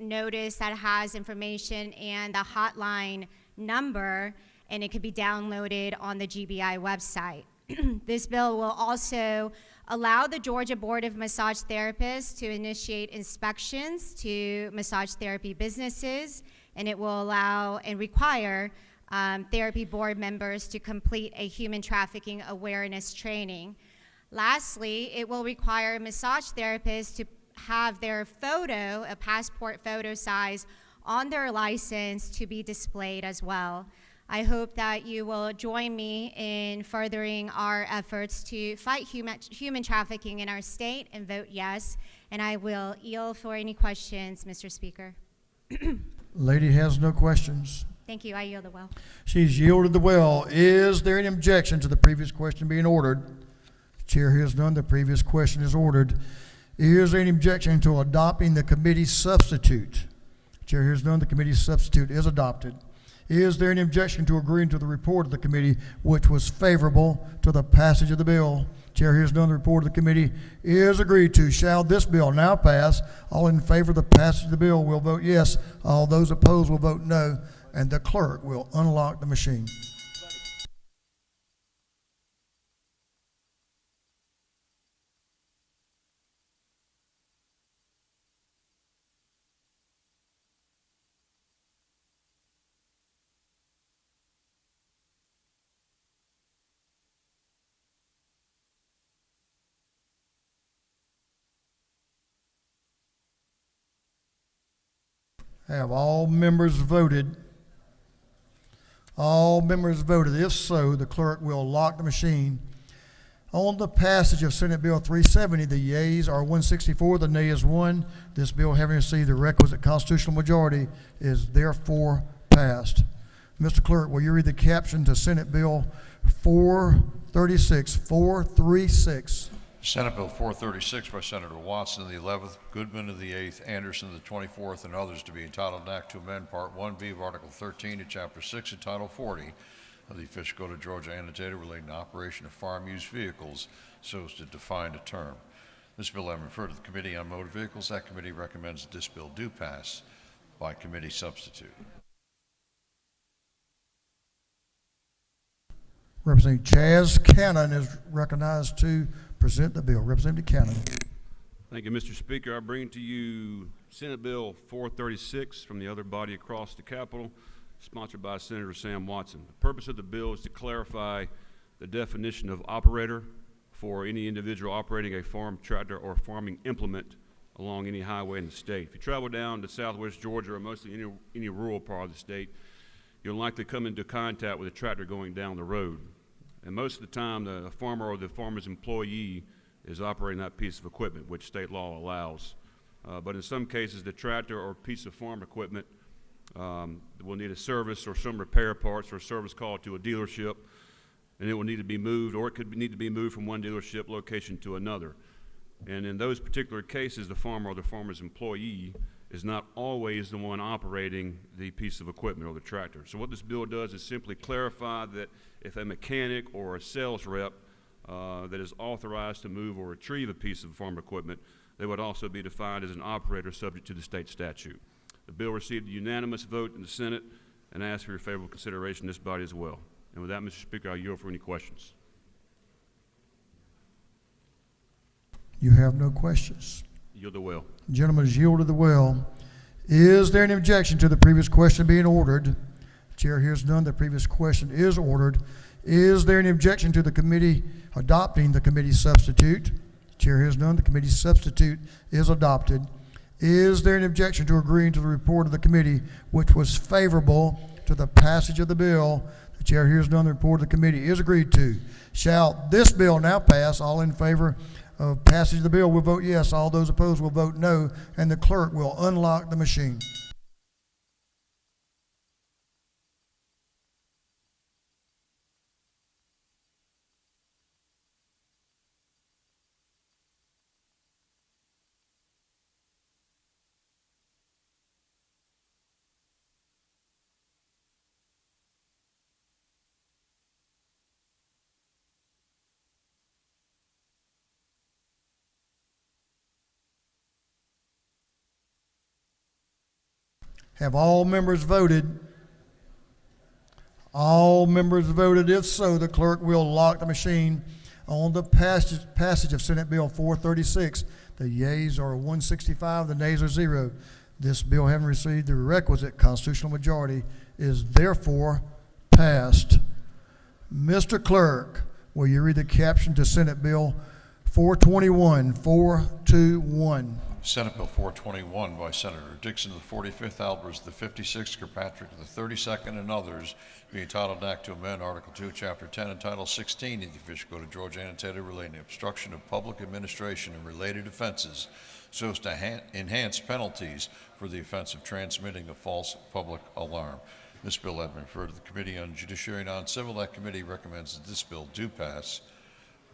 notice that has information and the hotline number, and it could be downloaded on the GBI website. This bill will also allow the Georgia Board of Massage Therapists to initiate inspections to massage therapy businesses, and it will allow and require therapy board members to complete a human trafficking awareness training. Lastly, it will require massage therapists to have their photo, a passport photo size, on their license to be displayed as well. I hope that you will join me in furthering our efforts to fight human trafficking in our state and vote yes. And I will yield for any questions, Mr. Speaker. Lady has no questions. Thank you. I yield the well. She's yielded the well. Is there any objection to the previous question being ordered? The chair hears none. The previous question is ordered. Is there any objection to adopting the committee substitute? The chair hears none. The committee substitute is adopted. Is there any objection to agreeing to the report of the committee, which was favorable to the passage of the bill? Chair hears none. The report of the committee is agreed to. Shall this bill now pass? All in favor of the passage of the bill will vote yes. All those opposed will vote no. And the clerk will unlock the machine. Have all members voted? All members voted. If so, the clerk will lock the machine. On the passage of Senate Bill 370, the yeas are 164, the nay is 1. This bill, having received the requisite constitutional majority, is therefore passed. Mr. Clerk, will you read the caption to Senate Bill 436? 436. Senate Bill 436 by Senator Watson of the 11th, Goodman of the 8th, Anderson of the 24th, and others to be entitled an act to amend Part 1B of Article 13 of Chapter 6 of Title 40 of the Official Code of Georgia annotated relating to operation of farm-use vehicles so as to define a term. This bill having referred to the Committee on Motor Vehicles, that committee recommends that this bill do pass by committee substitute. Representative Chaz Cannon is recognized to present the bill. Representative Cannon. Thank you, Mr. Speaker. I bring to you Senate Bill 436 from the other body across the Capitol, sponsored by Senator Sam Watson. The purpose of the bill is to clarify the definition of operator for any individual operating a farm tractor or farming implement along any highway in the state. If you travel down to southwest Georgia or mostly any rural part of the state, you'll likely come into contact with a tractor going down the road. And most of the time, the farmer or the farmer's employee is operating that piece of equipment, which state law allows. But in some cases, the tractor or piece of farm equipment will need a service or some repair parts or a service call to a dealership, and it will need to be moved, or it could need to be moved from one dealership location to another. And in those particular cases, the farmer or the farmer's employee is not always the one operating the piece of equipment or the tractor. So what this bill does is simply clarify that if a mechanic or a sales rep that is authorized to move or retrieve a piece of farm equipment, they would also be defined as an operator subject to the state statute. The bill received a unanimous vote in the Senate, and I ask for your favorable consideration in this body as well. And with that, Mr. Speaker, I yield for any questions. You have no questions. Yield the well. Gentleman has yielded the well. Is there any objection to the previous question being ordered? The chair hears none. The previous question is ordered. Is there any objection to the committee adopting the committee substitute? The chair hears none. The committee substitute is adopted. Is there any objection to agreeing to the report of the committee, which was favorable to the passage of the bill? The chair hears none. The report of the committee is agreed to. Shall this bill now pass? All in favor of passage of the bill will vote yes. All those opposed will vote no, and the clerk will unlock the machine. Have all members voted? All members voted. If so, the clerk will lock the machine. On the passage of Senate Bill 436, the yeas are 165, the nays are 0. This bill, having received the requisite constitutional majority, is therefore passed. Mr. Clerk, will you read the caption to Senate Bill 421? 421. Senate Bill 421 by Senator Dixon of the 45th, Albers of the 56th, Kirkpatrick of the 32nd, and others, being entitled an act to amend Article 2, Chapter 10, and Title 16 of the Official Code of Georgia annotated relating to obstruction of public administration and related offenses so as to enhance penalties for the offense of transmitting a false public alarm. This bill having been referred to the Committee on Judiciary and Non-Civil, that committee recommends that this bill do pass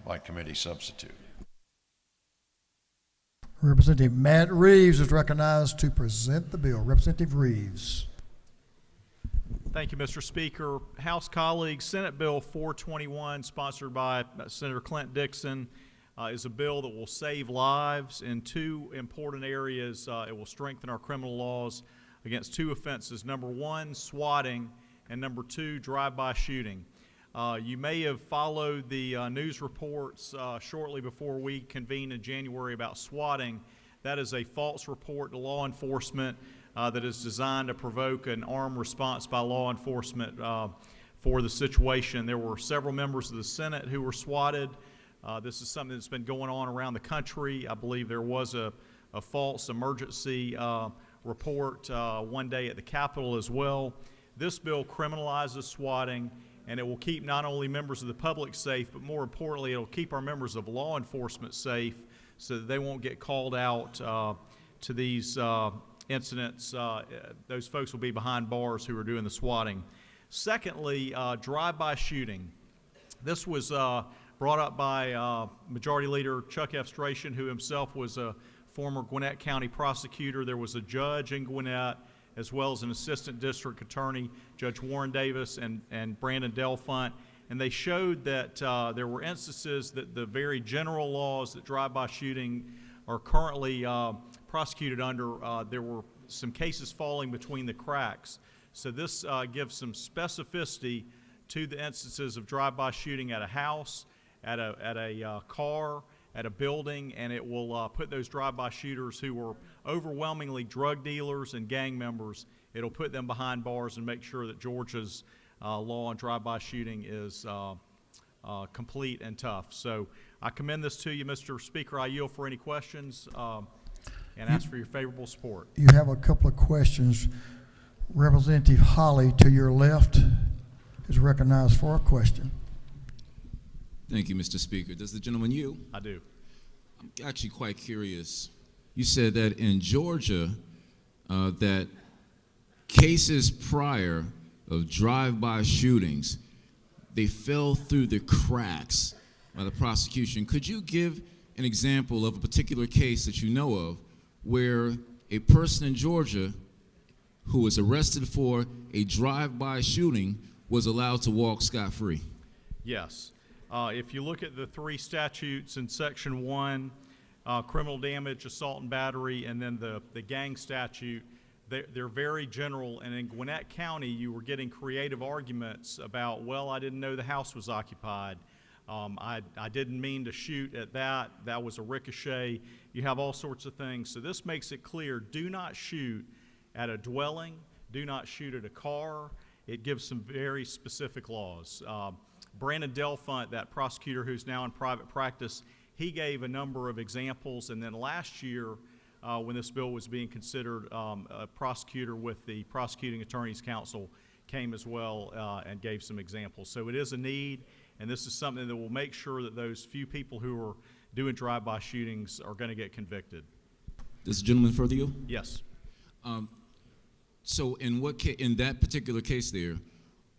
by committee substitute. Representative Matt Reeves is recognized to present the bill. Representative Reeves. Thank you, Mr. Speaker. House colleagues, Senate Bill 421, sponsored by Senator Clint Dixon, is a bill that will save lives in two important areas. It will strengthen our criminal laws against two offenses. Number one, swatting, and number two, drive-by shooting. You may have followed the news reports shortly before we convened in January about swatting. That is a false report to law enforcement that is designed to provoke an armed response by law enforcement for the situation. There were several members of the Senate who were swatted. This is something that's been going on around the country. I believe there was a false emergency report one day at the Capitol as well. This bill criminalizes swatting, and it will keep not only members of the public safe, but more importantly, it will keep our members of law enforcement safe so that they won't get called out to these incidents. Those folks will be behind bars who are doing the swatting. Secondly, drive-by shooting. This was brought up by Majority Leader Chuck F. Strachan, who himself was a former Gwinnett County prosecutor. There was a judge in Gwinnett, as well as an assistant district attorney, Judge Warren Davis and Brandon Delfont, and they showed that there were instances that the very general laws that drive-by shooting are currently prosecuted under, there were some cases falling between the cracks. So this gives some specificity to the instances of drive-by shooting at a house, at a car, at a building, and it will put those drive-by shooters who were overwhelmingly drug dealers and gang members, it'll put them behind bars and make sure that Georgia's law on drive-by shooting is complete and tough. So I commend this to you, Mr. Speaker. I yield for any questions and ask for your favorable support. You have a couple of questions. Representative Holly, to your left, is recognized for a question. Thank you, Mr. Speaker. Does the gentleman yield? I do. I'm actually quite curious. You said that in Georgia, that cases prior of drive-by shootings, they fell through the cracks by the prosecution. Could you give an example of a particular case that you know of where a person in Georgia who was arrested for a drive-by shooting was allowed to walk scot-free? Yes. If you look at the three statutes in Section 1, criminal damage, assault and battery, and then the gang statute, they're very general. And in Gwinnett County, you were getting creative arguments about, well, I didn't know the house was occupied. I didn't mean to shoot at that. That was a ricochet. You have all sorts of things. So this makes it clear, do not shoot at a dwelling. Do not shoot at a car. It gives some very specific laws. Brandon Delfont, that prosecutor who's now in private practice, he gave a number of examples. And then last year, when this bill was being considered, a prosecutor with the Prosecuting Attorneys Council came as well and gave some examples. So it is a need, and this is something that will make sure that those few people who are doing drive-by shootings are going to get convicted. Does the gentleman further yield? Yes. So in that particular case there,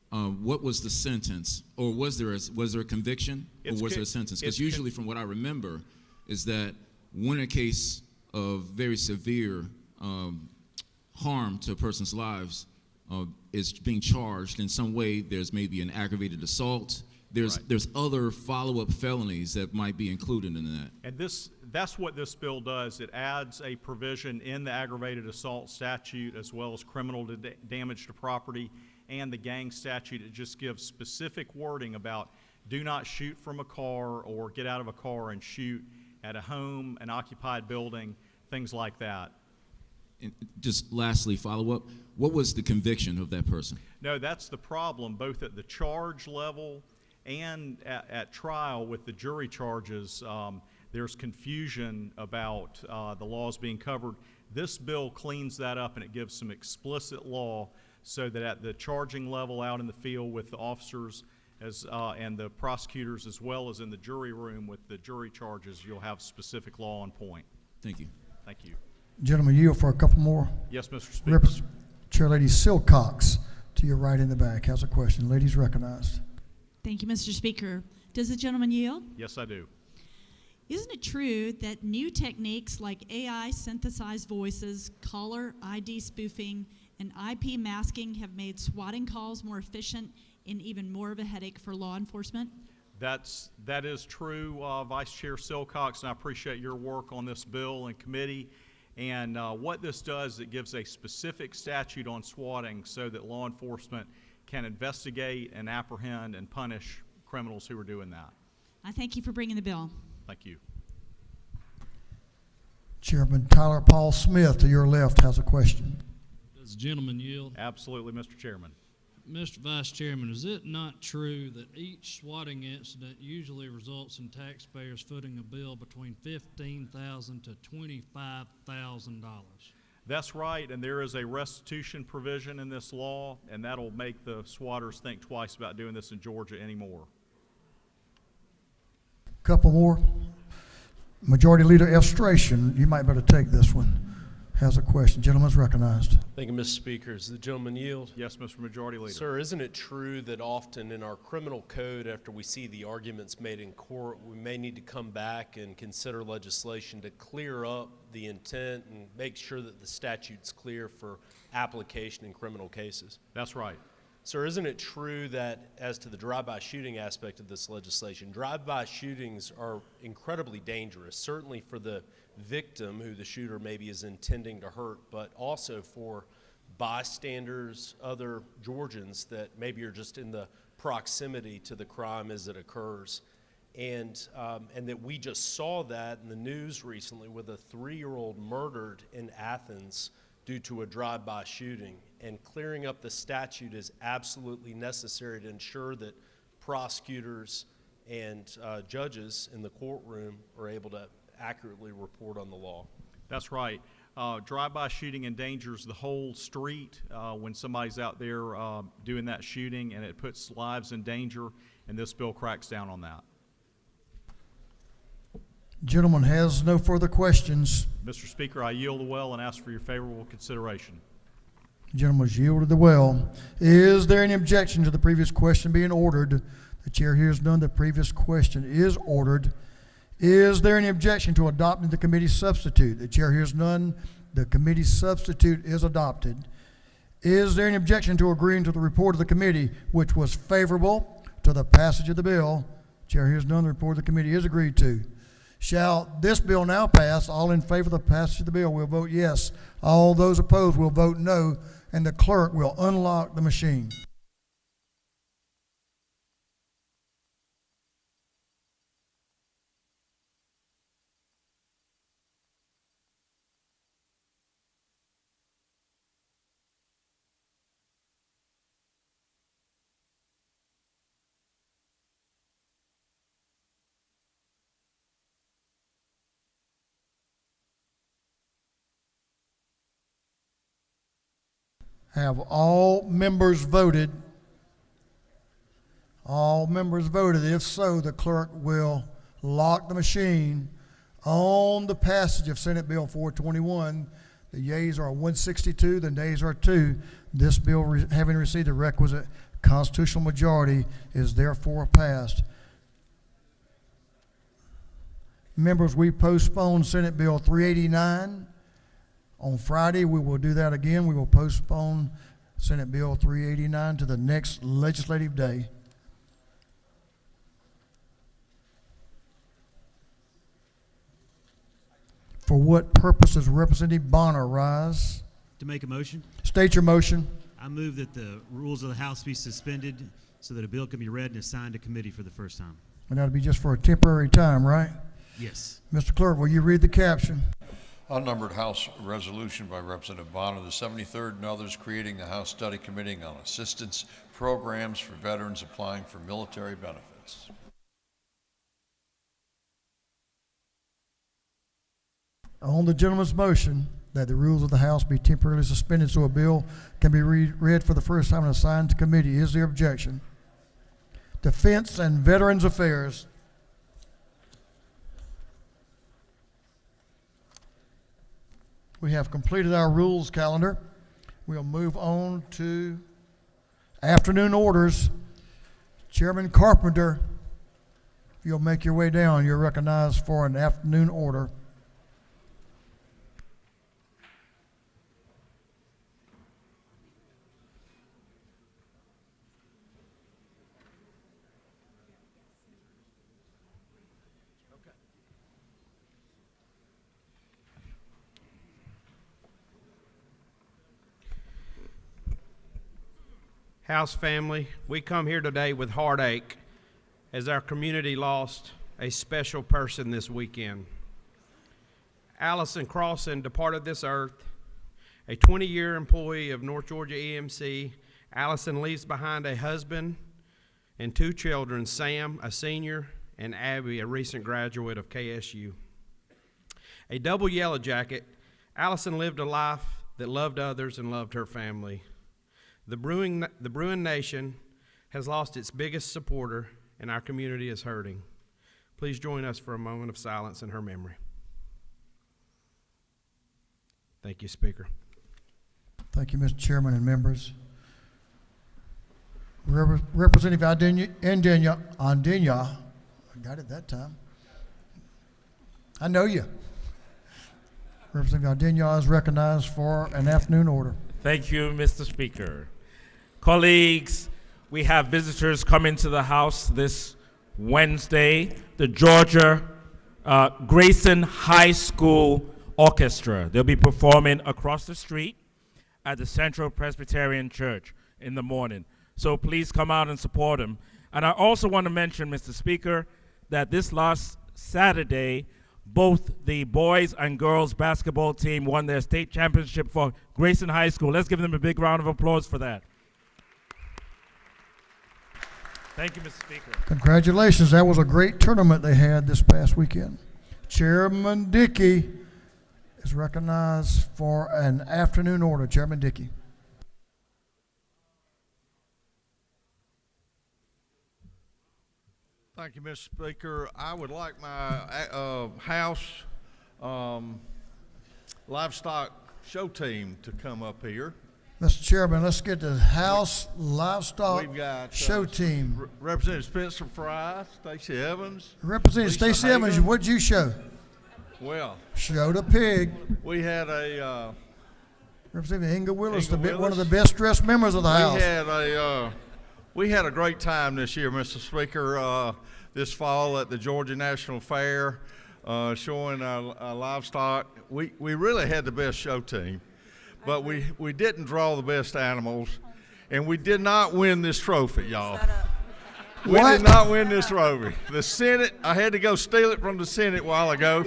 what was the sentence, or was there a conviction, or was there a sentence? Because usually, from what I remember, is that when a case of very severe harm to a person's lives is being charged in some way, there's maybe an aggravated assault. There's other follow-up felonies that might be included in that. And that's what this bill does. It adds a provision in the aggravated assault statute as well as criminal damage to property and the gang statute. It just gives specific wording about do not shoot from a car or get out of a car and shoot at a home, an occupied building, things like that. And just lastly, follow up, what was the conviction of that person? No, that's the problem, both at the charge level and at trial with the jury charges. There's confusion about the laws being covered. This bill cleans that up, and it gives some explicit law so that at the charging level out in the field with the officers and the prosecutors, as well as in the jury room with the jury charges, you'll have specific law on point. Thank you. Thank you. Gentlemen, yield for a couple more. Yes, Mr. Speaker. Chair Lady Silcox, to your right in the back has a question. Ladies recognized. Thank you, Mr. Speaker. Does the gentleman yield? Yes, I do. Isn't it true that new techniques like AI synthesized voices, caller ID spoofing, and IP masking have made swatting calls more efficient and even more of a headache for law enforcement? That is true, Vice Chair Silcox, and I appreciate your work on this bill in committee. And what this does, it gives a specific statute on swatting so that law enforcement can investigate and apprehend and punish criminals who are doing that. I thank you for bringing the bill. Thank you. Chairman Tyler Paul Smith to your left has a question. Does the gentleman yield? Absolutely, Mr. Chairman. Mr. Vice Chairman, is it not true that each swatting incident usually results in taxpayers footing a bill between $15,000 to $25,000? That's right, and there is a restitution provision in this law, and that'll make the swatters think twice about doing this in Georgia anymore. Couple more. Majority Leader Estration, you might better take this one, has a question. Gentleman's recognized. Thank you, Mr. Speaker. Does the gentleman yield? Yes, Mr. Majority Leader. Sir, isn't it true that often in our criminal code, after we see the arguments made in court, we may need to come back and consider legislation to clear up the intent and make sure that the statute's clear for application in criminal cases? That's right. Sir, isn't it true that as to the drive-by shooting aspect of this legislation, drive-by shootings are incredibly dangerous, certainly for the victim who the shooter maybe is intending to hurt, but also for bystanders, other Georgians that maybe are just in the proximity to the crime as it occurs. And that we just saw that in the news recently with a 3-year-old murdered in Athens due to a drive-by shooting. And clearing up the statute is absolutely necessary to ensure that prosecutors and judges in the courtroom are able to accurately report on the law. That's right. Drive-by shooting endangers the whole street when somebody's out there doing that shooting, and it puts lives in danger, and this bill cracks down on that. Gentleman has no further questions. Mr. Speaker, I yield the well and ask for your favorable consideration. Gentleman's yielded the well. Is there any objection to the previous question being ordered? The chair hears none. The previous question is ordered. Is there any objection to adopting the committee substitute? The chair hears none. The committee substitute is adopted. Is there any objection to agreeing to the report of the committee, which was favorable to the passage of the bill? Chair hears none. The report of the committee is agreed to. Shall this bill now pass? All in favor of the passage of the bill will vote yes. All those opposed will vote no, and the clerk will unlock the machine. Have all members voted? All members voted. If so, the clerk will lock the machine on the passage of Senate Bill 421. The yeas are 162, the nays are 2. This bill, having received the requisite constitutional majority, is therefore passed. Members, we postponed Senate Bill 389. On Friday, we will do that again. We will postpone Senate Bill 389 to the next legislative day. For what purpose does Representative Bonner rise? To make a motion. State your motion. I move that the rules of the House be suspended so that a bill can be read and assigned to committee for the first time. And that'll be just for a temporary time, right? Yes. Mr. Clerk, will you read the caption? Unnumbered House Resolution by Representative Bonner, the 73rd, and others, creating the House Study Committee on Assistance Programs for Veterans Applying for Military Benefits. On the gentleman's motion that the rules of the House be temporarily suspended so a bill can be read for the first time and assigned to committee, is there objection? Defense and Veterans Affairs. We have completed our rules calendar. We'll move on to Afternoon orders. Chairman Carpenter, if you'll make your way down, you're recognized for an afternoon order. House family, we come here today with heartache as our community lost a special person this weekend. Allison Crossan departed this earth, a 20-year employee of North Georgia EMC. Allison leaves behind a husband and 2 children, Sam, a senior, and Abby, a recent graduate of KSU. A double yellow jacket, Allison lived a life that loved others and loved her family. The Bruin Nation has lost its biggest supporter, and our community is hurting. Please join us for a moment of silence in her memory. Thank you, Speaker. Thank you, Mr. Chairman and members. Representative Andenia, I got it that time. I know you. Representative Andenia is recognized for an afternoon order. Thank you, Mr. Speaker. Colleagues, we have visitors coming to the House this Wednesday, the Georgia Grayson High School Orchestra. They'll be performing across the street at the Central Presbyterian Church in the morning. So please come out and support them. And I also want to mention, Mr. Speaker, that this last Saturday, both the boys and girls basketball team won their state championship for Grayson High School. Let's give them a big round of applause for that. Thank you, Mr. Speaker. Congratulations. That was a great tournament they had this past weekend. Chairman Dickey is recognized for an afternoon order. Chairman Dickey. Thank you, Mr. Speaker. I would like my House livestock show team to come up here. Mr. Chairman, let's get the House Livestock We've got Show Team. Representative Spencer Fry, Stacey Evans. Representative Lisa Stacey Evans, Hagan. what'd you show? Well, Show the pig. we had a Representative Inga Willis, Inga one of the Willis. best dressed members of the House. We had a great time this year, Mr. Speaker, this fall at the Georgia National Fair, showing our livestock. We really had the best show team, but we didn't draw the best animals, and we did not win this trophy, y'all. We did not win this trophy. The Senate, I had to go steal it from the Senate a while ago.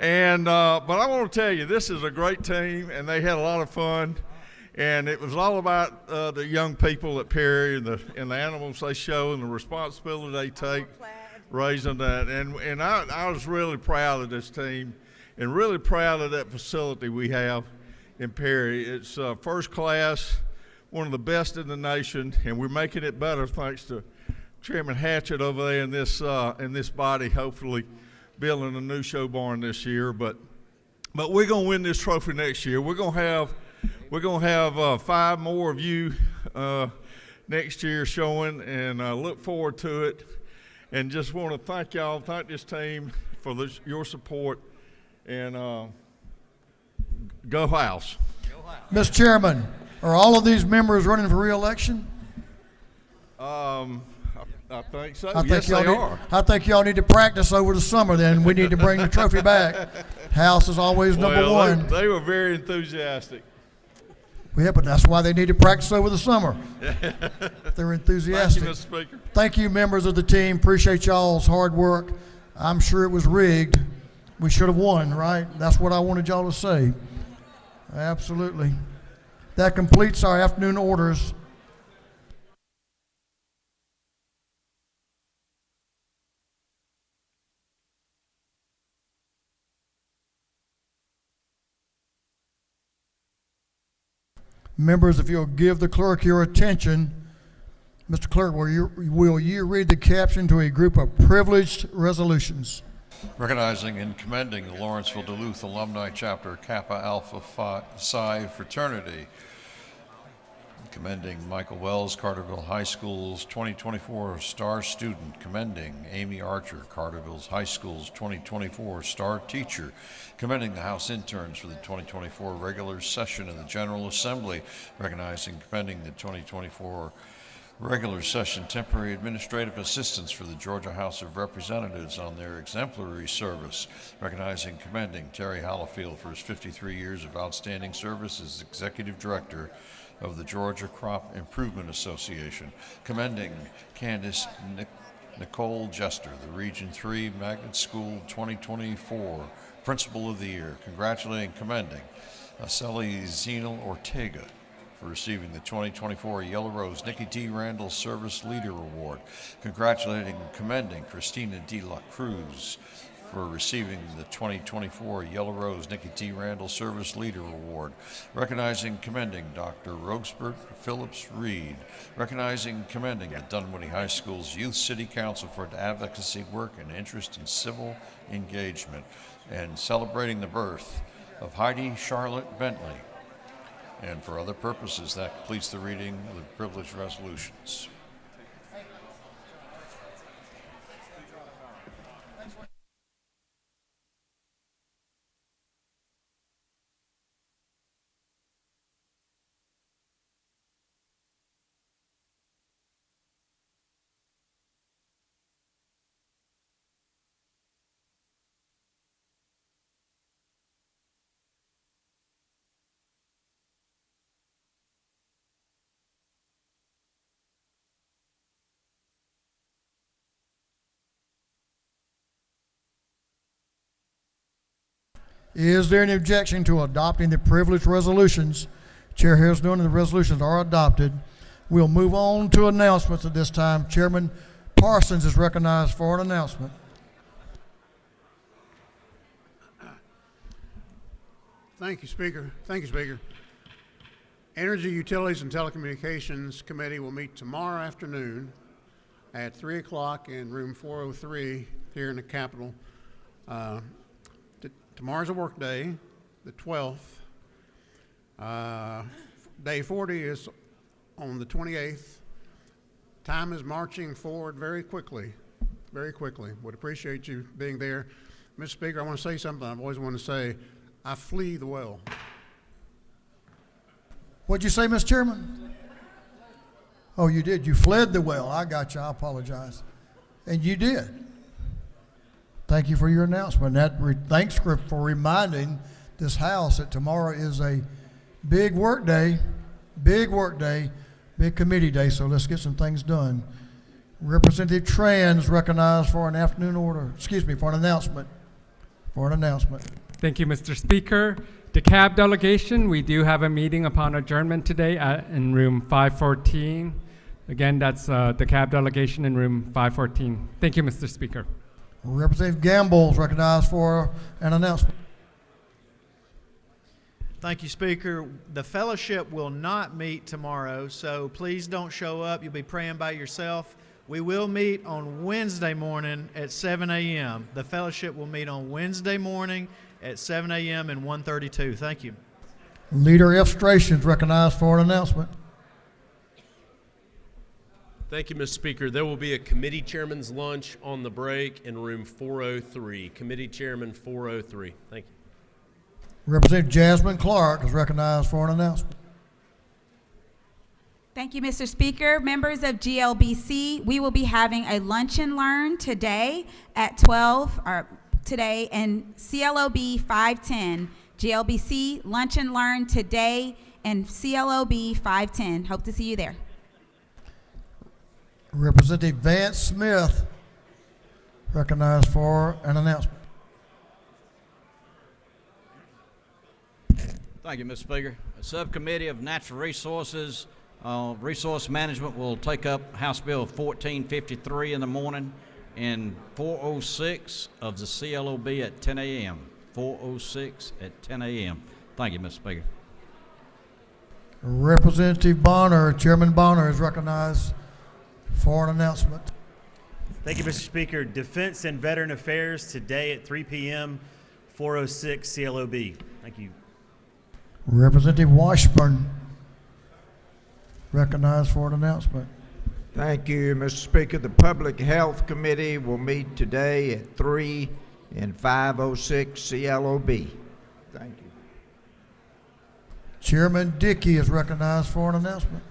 And but I want to tell you, this is a great team, and they had a lot of fun. And it was all about the young people at Perry and the animals they show and the responsibility they take raising that. And I was really proud of this team and really proud of that facility we have in Perry. It's first class, one of the best in the nation, and we're making it better thanks to Chairman Hatchett over there in this body, hopefully building a new show barn this year. But we're going to win this trophy next year. We're going to have 5 more of you next year showing, and look forward to it. And just want to thank y'all, thank this team for your support, and go House. Mr. Chairman, are all of these members running for re-election? I think so. I think Yes, y'all they need, are. I think y'all need to practice over the summer. Then we need to bring the trophy back. House is always number one. They were very enthusiastic. Yeah, but that's why they need to practice over the summer. They're enthusiastic. Thank you, Mr. Speaker. Thank you, members of the team. Appreciate y'all's hard work. I'm sure it was rigged. We should have won, right? That's what I wanted y'all to say. Absolutely. That completes our afternoon orders. Members, if you'll give the clerk your attention, Mr. Clerk, will you read the caption to a group of privileged resolutions? Recognizing and commending the Lawrenceville Duluth Alumni Chapter Kappa Alpha Psi Fraternity. Commending Michael Wells, Carterville High School's 2024 Star Student. Commending Amy Archer, Carterville High School's 2024 Star Teacher. Commending the House interns for the 2024 regular session of the General Assembly. Recognizing and commending the 2024 regular session temporary administrative assistants for the Georgia House of Representatives on their exemplary service. Recognizing and commending Terry Hollifield for his 53 years of outstanding service as Executive Director of the Georgia Crop Improvement Association. Commending Candace Nicole Jester, the Region 3 Magnet School 2024 Principal of the Year. Congratulating and commending Aceli Zenil Ortega for receiving the 2024 Yellow Rose Nikki D. Randall Service Leader Award. Congratulating and commending Christina D. La Cruz for receiving the 2024 Yellow Rose Nikki T. Randall Service Leader Award. Recognizing and commending Dr. Roxbert Phillips Reed. Recognizing and commending the Dunwoody High School's Youth City Council for advocacy work and interest in civil engagement. And celebrating the birth of Heidi Charlotte Bentley. And for other purposes, that completes the reading of the privileged resolutions. Is there any objection to adopting the privileged resolutions? Chair has none, and the resolutions are adopted. We'll move on to announcements at this time. Chairman Parsons is recognized for an announcement. Thank you, Speaker. Thank you, Speaker. Energy, Utilities, and Telecommunications Committee will meet tomorrow afternoon at 3 o'clock in room 403 here in the Capitol. Tomorrow's a work day, the 12th. Day 40 is on the 28th. Time is marching forward very quickly, very quickly. Would appreciate you being there. Mr. Speaker, I want to say something I've always wanted to say. I flee the well. What'd you say, Mr. Chairman? Oh, you did. You fled the well. I got you. I apologize. And you did. Thank you for your announcement. Thanks for reminding this House that tomorrow is a big work day, big committee day, so let's get some things done. Representative Tran is recognized for an for an announcement. Thank you, Mr. Speaker. The CAB delegation, we do have a meeting upon adjournment today in room 514. Again, that's the CAB delegation in room 514. Thank you, Mr. Speaker. Representative Gamble is recognized for an announcement. Thank you, Speaker. The fellowship will not meet tomorrow, so please don't show up. You'll be praying by yourself. We will meet on Wednesday morning at 7 a.m. The fellowship will meet on Wednesday morning at 7 a.m. in 132. Thank you. Leader F. Stration is recognized for an announcement. Thank you, Mr. Speaker. There will be a committee chairman's lunch on the break in room 403. Committee Chairman 403. Thank you. Representative Jasmine Clark is recognized for an announcement. Thank you, Mr. Speaker. Members of GLBC, we will be having a lunch and learn today at 12, today in CLOB 510. GLBC lunch and learn today in CLOB 510. Hope to see you there. Representative Vance Smith recognized for an announcement. Thank you, Mr. Speaker. A subcommittee of natural resources, resource management will take up House Bill 1453 in the morning and 406 of the CLOB at 10 a.m. 406 at 10 a.m. Thank you, Mr. Speaker. Representative Bonner, Chairman Bonner is recognized for an announcement. Thank you, Mr. Speaker. Defense and Veteran Affairs today at 3 p.m., 406 CLOB. Thank you. Representative Washburn. recognized for an announcement. Thank you, Mr. Speaker. The Public Health Committee will meet today at 3 in 506 CLOB. Thank you. Chairman Dickey is recognized for an announcement.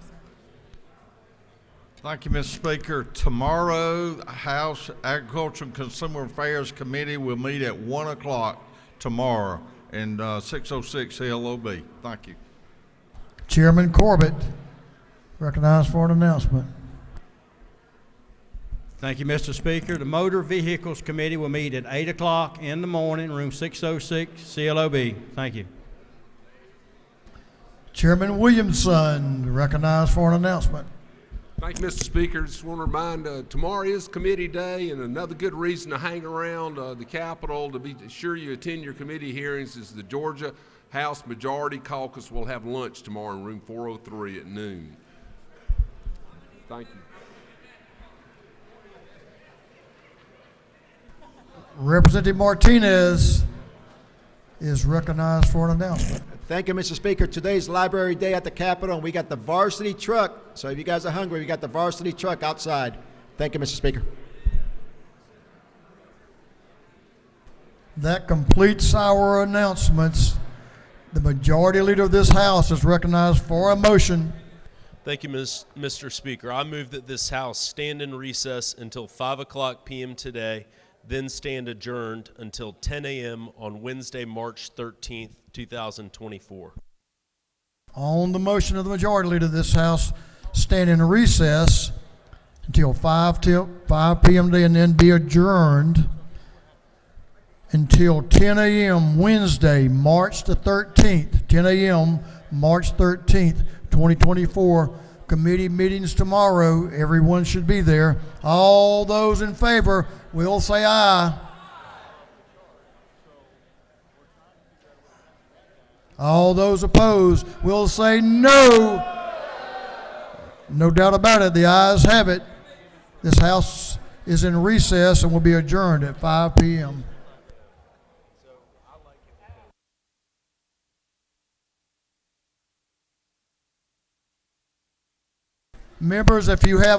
Thank you, Mr. Speaker. Tomorrow, the House Agriculture and Consumer Affairs Committee will meet at 1 o'clock tomorrow in 606 CLOB. Thank you. Chairman Corbett, recognized for an announcement. Thank you, Mr. Speaker. The Motor Vehicles Committee will meet at 8 o'clock in the morning, room 606, CLOB. Thank you. Chairman Williamson, recognized for an announcement. Thank you, Mr. Speaker. Just want to remind, tomorrow is committee day, and another good reason to hang around the Capitol to be sure you attend your committee hearings is the Georgia House Majority Caucus will have lunch tomorrow in room 403 at noon. Thank you. Representative Martinez is recognized for an announcement. Thank you, Mr. Speaker. Today's Library Day at the Capitol, and we got the varsity truck. So if you guys are hungry, we got the varsity truck outside. Thank you, Mr. Speaker. That completes our announcements. The majority leader of this House is recognized for a motion. Thank you, Mr. Speaker. I move that this House stand in recess until 5 o'clock p.m. today, then stand adjourned until 10 a.m. on Wednesday, March 13th, 2024. On the motion of the majority leader of this House, stand in recess until 5 p.m. today and then be adjourned until 10 a.m. Wednesday, March the 13th, 10 a.m. March 13th, 2024. Committee meetings tomorrow. Everyone should be there. All those in favor will say aye. All those opposed will say no. No doubt about it, the ayes have it. This House is in recess and will be adjourned at 5 p.m. Members, if you have